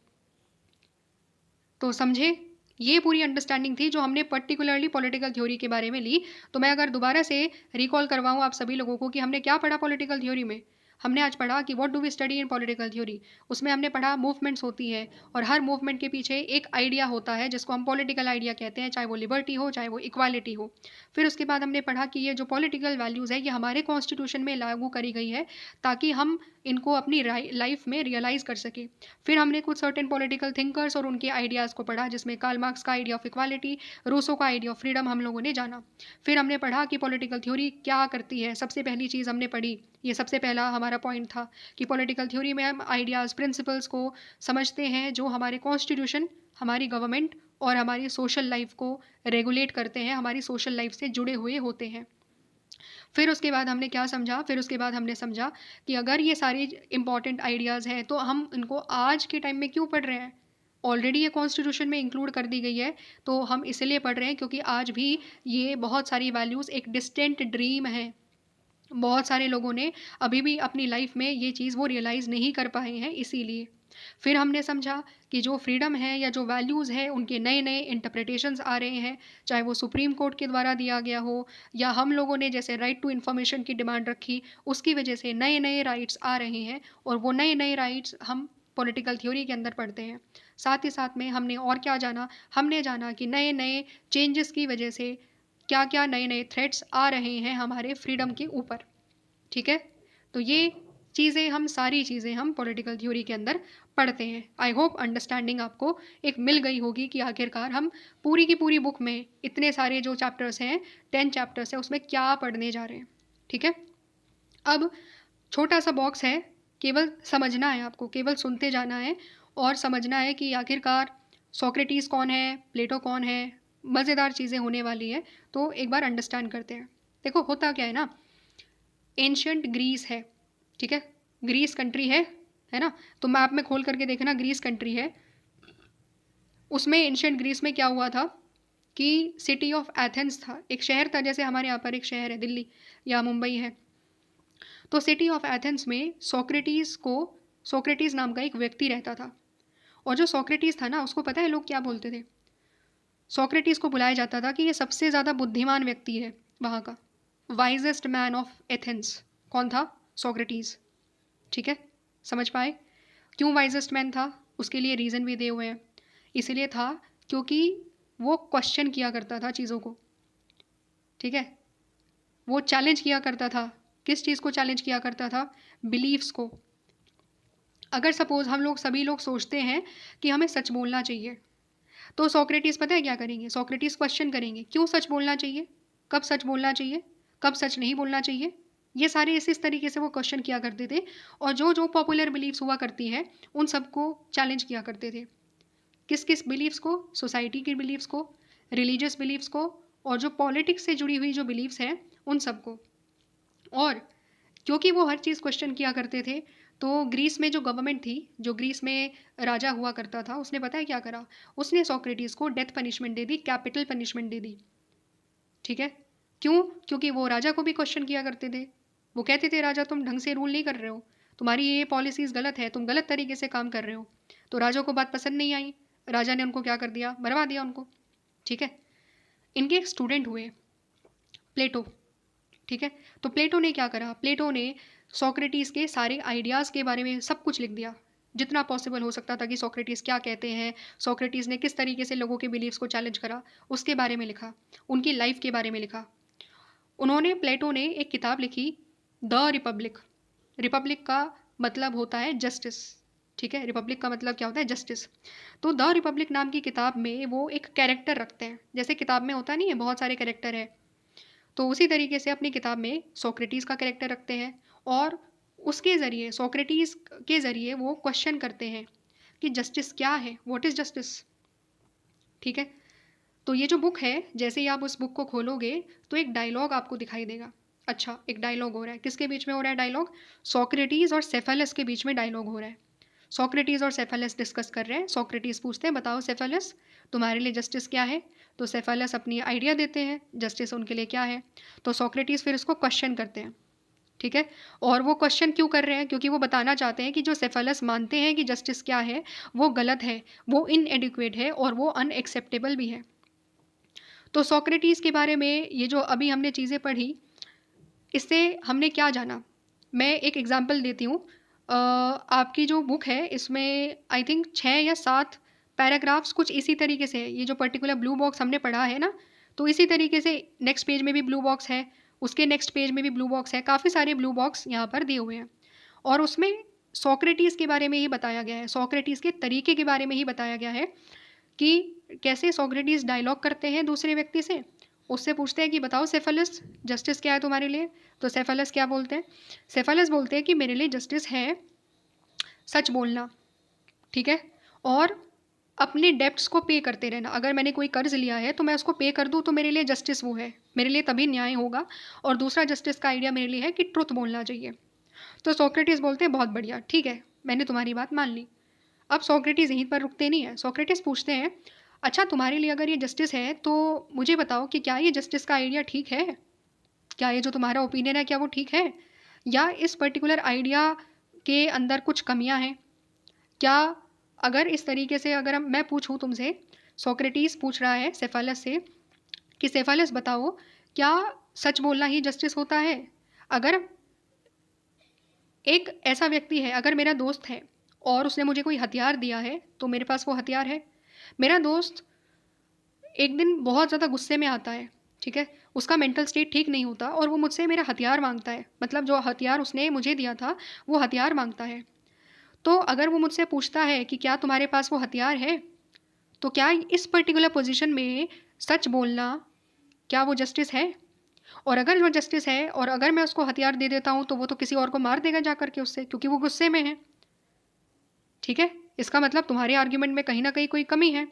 तो समझे, ये पूरी अंडरस्टैंडिंग थी जो हमने पर्टिकुलरली पॉलिटिकल थ्योरी के बारे में ली। तो मैं अगर दोबारा से रिकॉल करवाऊँ आप सभी लोगों को कि हमने क्या पढ़ा पॉलिटिकल थ्योरी में, हमने आज पढ़ा कि what do we study in political theory. उसमें हमने पढ़ा मूवमेंट्स होती है और हर मूवमेंट के पीछे एक आइडिया होता है जिसको हम पॉलिटिकल आइडिया कहते हैं, चाहे वो लिबर्टी हो चाहे वो इक्वालिटी हो। फिर उसके बाद हमने पढ़ा कि ये जो पॉलिटिकल वैल्यूज़ है ये हमारे कॉन्स्टिट्यूशन में लागू करी गई है ताकि हम इनको अपनी लाइफ में रियलाइज़ कर सकें। फिर हमने कुछ सर्टेन पॉलिटिकल थिंकर्स और उनके आइडियाज़ को पढ़ा, जिसमें कार्ल मार्क्स का आइडिया ऑफ इक्वालिटी, रूसो का आइडिया ऑफ फ्रीडम हम लोगों ने जाना। फिर हमने पढ़ा कि पॉलिटिकल थ्योरी क्या करती है। सबसे पहली चीज़ हमने पढ़ी, ये सबसे पहला हमारा पॉइंट था कि पॉलिटिकल थ्योरी में हम आइडियाज़, प्रिंसिपल्स को समझते हैं जो हमारे कॉन्स्टिट्यूशन, हमारी गवर्नमेंट और हमारी सोशल लाइफ को रेगुलेट करते हैं, हमारी सोशल लाइफ से जुड़े हुए होते हैं। फिर उसके बाद हमने क्या समझा, फिर उसके बाद हमने समझा कि अगर ये सारी इंपॉर्टेंट आइडियाज़ हैं तो हम इनको आज के टाइम में क्यों पढ़ रहे हैं। ऑलरेडी ये कॉन्स्टिट्यूशन में इंक्लूड कर दी गई है, तो हम इसलिए पढ़ रहे हैं क्योंकि आज भी ये बहुत सारी वैल्यूज़ एक डिस्टेंट ड्रीम है। बहुत सारे लोगों ने अभी भी अपनी लाइफ में ये चीज़ वो रियलाइज़ नहीं कर पाए हैं, इसीलिए। फिर हमने समझा कि जो फ्रीडम है या जो वैल्यूज़ है उनके नए नए इंटरप्रिटेशंस आ रहे हैं, चाहे वो सुप्रीम कोर्ट के द्वारा दिया गया हो या हम लोगों ने जैसे राइट टू इन्फॉर्मेशन की डिमांड रखी, उसकी वजह से नए नए राइट्स आ रहे हैं और वो नए नए राइट्स हम पॉलिटिकल थ्योरी के अंदर पढ़ते हैं। साथ ही साथ में हमने और क्या जाना, हमने जाना कि नए नए चेंजेस की वजह से क्या क्या नए नए थ्रेट्स आ रहे हैं हमारे फ्रीडम के ऊपर। ठीक है, तो ये चीज़ें, हम सारी चीज़ें हम पॉलिटिकल थ्योरी के अंदर पढ़ते हैं। आई होप अंडरस्टैंडिंग आपको एक मिल गई होगी कि आखिरकार हम पूरी की पूरी बुक में इतने सारे जो चैप्टर्स हैं, 10 चैप्टर्स हैं, उसमें क्या पढ़ने जा रहे हैं। ठीक है, अब छोटा सा बॉक्स है, केवल समझना है आपको, केवल सुनते जाना है और समझना है कि आखिरकार सोक्रेटिस कौन है, प्लेटो कौन है। मज़ेदार चीज़ें होने वाली है, तो एक बार अंडरस्टैंड करते हैं। देखो होता क्या है ना, एंशियंट ग्रीस है, ठीक है, ग्रीस कंट्री है ना। तो मैप में खोल करके देखना, ग्रीस कंट्री है। उसमें एंशियंट ग्रीस में क्या हुआ था कि सिटी ऑफ एथेंस था, एक शहर था, जैसे हमारे यहाँ पर एक शहर है दिल्ली या मुंबई है। तो सिटी ऑफ एथेंस में सोक्रेटिस नाम का एक व्यक्ति रहता था। और जो सोक्रेटिस था ना, उसको पता है लोग क्या बोलते थे। सोक्रेटिस को बुलाया जाता था कि ये सबसे ज़्यादा बुद्धिमान व्यक्ति है वहाँ का, वाइजेस्ट मैन ऑफ एथेंस। कौन था? सोक्रेटिस। ठीक है, समझ पाए क्यों वाइजेस्ट मैन था? उसके लिए रीज़न भी दिए हुए हैं। इसीलिए था क्योंकि वो क्वेश्चन किया करता था चीज़ों को। ठीक है, वो चैलेंज किया करता था। किस चीज़ को चैलेंज किया करता था? बिलीफ्स को। अगर सपोज हम लोग सभी लोग सोचते हैं कि हमें सच बोलना चाहिए, तो सोक्रेटिस पता है क्या करेंगे? सोक्रेटिस क्वेश्चन करेंगे, क्यों सच बोलना चाहिए, कब सच बोलना चाहिए, कब सच नहीं बोलना चाहिए। ये सारे इस तरीके से वो क्वेश्चन किया करते थे और जो जो पॉपुलर बिलीफ्स हुआ करती हैं उन सबको चैलेंज किया करते थे। किस किस बिलीफ्स को? सोसाइटी की बिलीफ्स को, रिलीजियस बिलीफ्स को, और जो पॉलिटिक्स से जुड़ी हुई जो बिलीफ्स हैं उन सबको। और क्योंकि वो हर चीज़ क्वेश्चन किया करते थे, तो ग्रीस में जो गवर्नमेंट थी, जो ग्रीस में राजा हुआ करता था, उसने पता है क्या करा? उसने सोक्रेटिस को डेथ पनिशमेंट दे दी, कैपिटल पनिशमेंट दे दी। ठीक है, क्यों? क्योंकि वो राजा को भी क्वेश्चन किया करते थे। वो कहते थे, राजा तुम ढंग से रूल नहीं कर रहे हो, तुम्हारी ये पॉलिसीज़ गलत है, तुम गलत तरीके से काम कर रहे हो। तो राजा को बात पसंद नहीं आई, राजा ने उनको क्या कर दिया? मरवा दिया उनको। ठीक है, इनके एक स्टूडेंट हुए, प्लेटो। ठीक है, तो प्लेटो ने क्या करा? प्लेटो ने सोक्रेटिस के सारे आइडियाज़ के बारे में सब कुछ लिख दिया, जितना पॉसिबल हो सकता था कि सोक्रेटिस क्या कहते हैं, सोक्रेटिस ने किस तरीके से लोगों के बिलीव्स को चैलेंज करा, उसके बारे में लिखा, उनकी लाइफ के बारे में लिखा। उन्होंने, प्लेटो ने एक किताब लिखी, द रिपब्लिक। रिपब्लिक का मतलब होता है जस्टिस। ठीक है, रिपब्लिक का मतलब क्या होता है? जस्टिस। तो द रिपब्लिक नाम की किताब में वो एक कैरेक्टर रखते हैं, जैसे किताब में होता नहीं है बहुत सारे कैरेक्टर है, तो उसी तरीके से अपनी किताब में सोक्रेटिस का कैरेक्टर रखते हैं और उसके ज़रिए, सोक्रेटिस के ज़रिए वो क्वेश्चन करते हैं कि जस्टिस क्या है, व्हाट इज़ जस्टिस। ठीक है, तो ये जो बुक है, जैसे ही आप उस बुक को खोलोगे तो एक डायलॉग आपको दिखाई देगा। अच्छा, एक डायलॉग हो रहा है, किसके बीच में हो रहा है डायलॉग? सोक्रेटिस और सेफेलस के बीच में डायलॉग हो रहा है। सोक्रेटिस और सेफेलस डिस्कस कर रहे हैं। सोक्रेटिस पूछते हैं, बताओ सेफेलस, तुम्हारे लिए जस्टिस क्या है? तो सेफेलस अपनी आइडिया देते हैं जस्टिस उनके लिए क्या है। तो सोक्रेटिस फिर उसको क्वेश्चन करते हैं। ठीक है, और वो क्वेश्चन क्यों कर रहे हैं? क्योंकि वो बताना चाहते हैं कि जो सेफेलस मानते हैं कि जस्टिस क्या है, वो गलत है, वो इनएडिक्वेट है और वो अनएक्सेप्टेबल भी है। तो सोक्रेटिस के बारे में ये जो अभी हमने चीज़ें पढ़ी, इससे हमने क्या जाना? मैं एक एग्जांपल देती हूँ। आपकी जो बुक है इसमें आई थिंक 6 या 7 पैराग्राफ्स कुछ इसी तरीके से है। ये जो पर्टिकुलर ब्लू बॉक्स हमने पढ़ा है ना, तो इसी तरीके से नेक्स्ट पेज में भी ब्लू बॉक्स है, उसके नेक्स्ट पेज में भी ब्लू बॉक्स है, काफ़ी सारे ब्लू बॉक्स यहाँ पर दिए हुए हैं। और उसमें सोक्रेटिस के बारे में ही बताया गया है, सोक्रेटिस के तरीके के बारे में ही बताया गया है कि कैसे सोक्रेटिस डायलॉग करते हैं दूसरे व्यक्ति से। उससे पूछते हैं कि बताओ सेफलस, जस्टिस क्या है तुम्हारे लिए? तो सेफलस क्या बोलते हैं? सेफलस बोलते हैं कि मेरे लिए जस्टिस है सच बोलना, ठीक है, और अपने डेब्ट्स को पे करते रहना। अगर मैंने कोई कर्ज लिया है तो मैं उसको पे कर दूँ तो मेरे लिए जस्टिस वो है, मेरे लिए तभी न्याय होगा। और दूसरा जस्टिस का आइडिया मेरे लिए है कि ट्रुथ बोलना चाहिए। तो सोक्रेटिस बोलते हैं बहुत बढ़िया, ठीक है, मैंने तुम्हारी बात मान ली। अब सोक्रेटिस यहीं पर रुकते नहीं है, सोक्रेटिस पूछते हैं अच्छा तुम्हारे लिए अगर ये जस्टिस है तो मुझे बताओ कि क्या ये जस्टिस का आइडिया ठीक है? क्या ये जो तुम्हारा ओपिनियन है क्या वो ठीक है? या इस पर्टिकुलर आइडिया के अंदर कुछ कमियां हैं? क्या अगर इस तरीके से अगर मैं पूछूं तुमसे, सोक्रेटिस पूछ रहा है सेफालस से कि सेफालस बताओ क्या सच बोलना ही जस्टिस होता है? अगर एक ऐसा व्यक्ति है, अगर मेरा दोस्त है और उसने मुझे कोई हथियार दिया है तो मेरे पास वो हथियार है। मेरा दोस्त एक दिन बहुत ज़्यादा गुस्से में आता है, ठीक है, उसका मेंटल स्टेट ठीक नहीं होता और वो मुझसे मेरा हथियार मांगता है, मतलब जो हथियार उसने मुझे दिया था वो हथियार मांगता है। तो अगर वो मुझसे पूछता है कि क्या तुम्हारे पास वो हथियार है, तो क्या इस पर्टिकुलर पोजीशन में सच बोलना क्या वो जस्टिस है? और अगर वो जस्टिस है और अगर मैं उसको हथियार दे देता हूँ तो वो तो किसी और को मार देगा जा करके उससे, क्योंकि वो गुस्से में है, ठीक है, इसका मतलब तुम्हारे आर्ग्यूमेंट में कहीं ना कहीं कोई कमी है।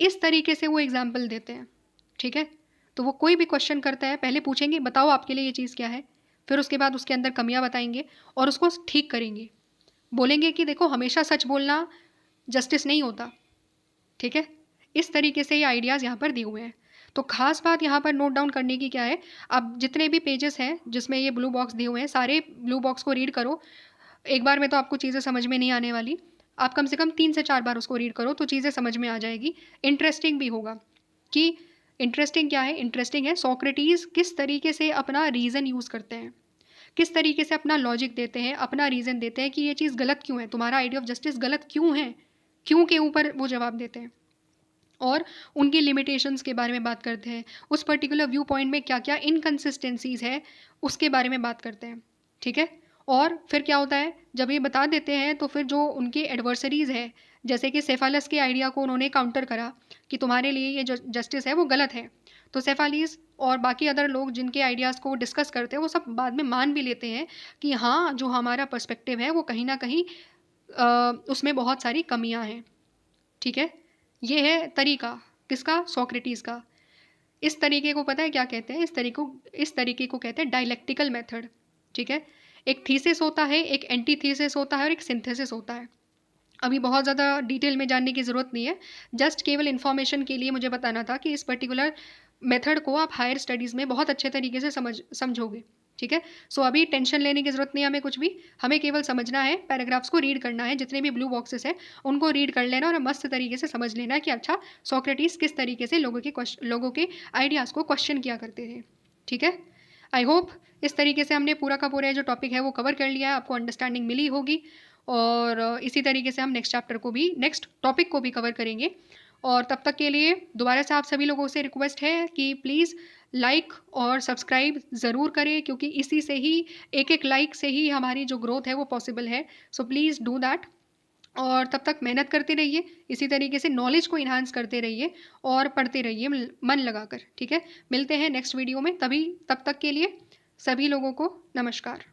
इस तरीके से वो एग्जाम्पल देते हैं, ठीक है। तो वो कोई भी क्वेश्चन करता है पहले पूछेंगे बताओ आपके लिए ये चीज़ क्या है, फिर उसके बाद उसके अंदर कमियां बताएंगे और उसको ठीक करेंगे। बोलेंगे कि देखो हमेशा सच बोलना जस्टिस नहीं होता, ठीक है। इस तरीके से ये आइडियाज़ यहाँ पर दिए हुए हैं। तो खास बात यहाँ पर नोट डाउन करने की क्या है, अब जितने भी पेजेस हैं जिसमें ये ब्लू बॉक्स दिए हुए हैं सारे ब्लू बॉक्स को रीड करो। एक बार में तो आपको चीज़ें समझ में नहीं आने वाली, आप कम से कम 3 से 4 बार उसको रीड करो तो चीज़ें समझ में आ जाएगी। इंटरेस्टिंग भी होगा कि इंटरेस्टिंग क्या है, इंटरेस्टिंग है सोक्रेटिस किस तरीके से अपना रीज़न यूज़ करते हैं, किस तरीके से अपना लॉजिक देते हैं, अपना रीज़न देते हैं कि ये चीज़ गलत क्यों है, तुम्हारा आइडिया ऑफ जस्टिस गलत क्यों है, क्यों के ऊपर वो जवाब देते हैं। और उनकी लिमिटेशंस के बारे में बात करते हैं, उस पर्टिकुलर व्यू पॉइंट में क्या क्या इनकन्सिस्टेंसीज है उसके बारे में बात करते हैं, ठीक है। और फिर क्या होता है जब ये बता देते हैं तो फिर जो उनके एडवर्सरीज है, जैसे कि सेफालस के आइडिया को उन्होंने काउंटर करा कि तुम्हारे लिए ये जो जस्टिस है वो गलत है, तो सेफालिस और बाकी अदर लोग जिनके आइडियाज़ को डिस्कस करते हैं वो सब बाद में मान भी लेते हैं कि हाँ जो हमारा पर्सपेक्टिव है वो कहीं ना कहीं उसमें बहुत सारी कमियां हैं, ठीक है। ये है तरीका किसका, सोक्रेटिस का। इस तरीके को पता है क्या कहते हैं, इस तरीके को कहते हैं डायलेक्टिकल मेथड, ठीक है। एक थीसिस होता है, एक एंटी थीसिस होता है और एक सिंथेसिस होता है। अभी बहुत ज़्यादा डिटेल में जानने की ज़रूरत नहीं है, जस्ट केवल इन्फॉर्मेशन के लिए मुझे बताना था कि इस पर्टिकुलर मेथड को आप हायर स्टडीज़ में बहुत अच्छे तरीके से समझोगे, ठीक है। सो अभी टेंशन लेने की ज़रूरत नहीं है हमें कुछ भी, हमें केवल समझना है, पैराग्राफ्स को रीड करना है, जितने भी ब्लू बॉक्सेस हैं उनको रीड कर लेना और मस्त तरीके से समझ लेना कि अच्छा सोक्रेटिस किस तरीके से लोगों के आइडियाज़ को क्वेश्चन किया करते थे, ठीक है। आई होप इस तरीके से हमने पूरा का पूरा जो टॉपिक है वो कवर कर लिया है, आपको अंडरस्टैंडिंग मिली होगी। और इसी तरीके से हम नेक्स्ट चैप्टर को भी, नेक्स्ट टॉपिक को भी कवर करेंगे। और तब तक के लिए दोबारा से आप सभी लोगों से रिक्वेस्ट है कि प्लीज़ लाइक और सब्सक्राइब ज़रूर करें, क्योंकि इसी से ही एक एक लाइक से ही हमारी जो ग्रोथ है वो पॉसिबल है। So please do that. और तब तक मेहनत करते रहिए, इसी तरीके से नॉलेज को इन्हांस करते रहिए और पढ़ते रहिए मन लगाकर, ठीक है। मिलते हैं नेक्स्ट वीडियो में, तब तक के लिए सभी लोगों को नमस्कार।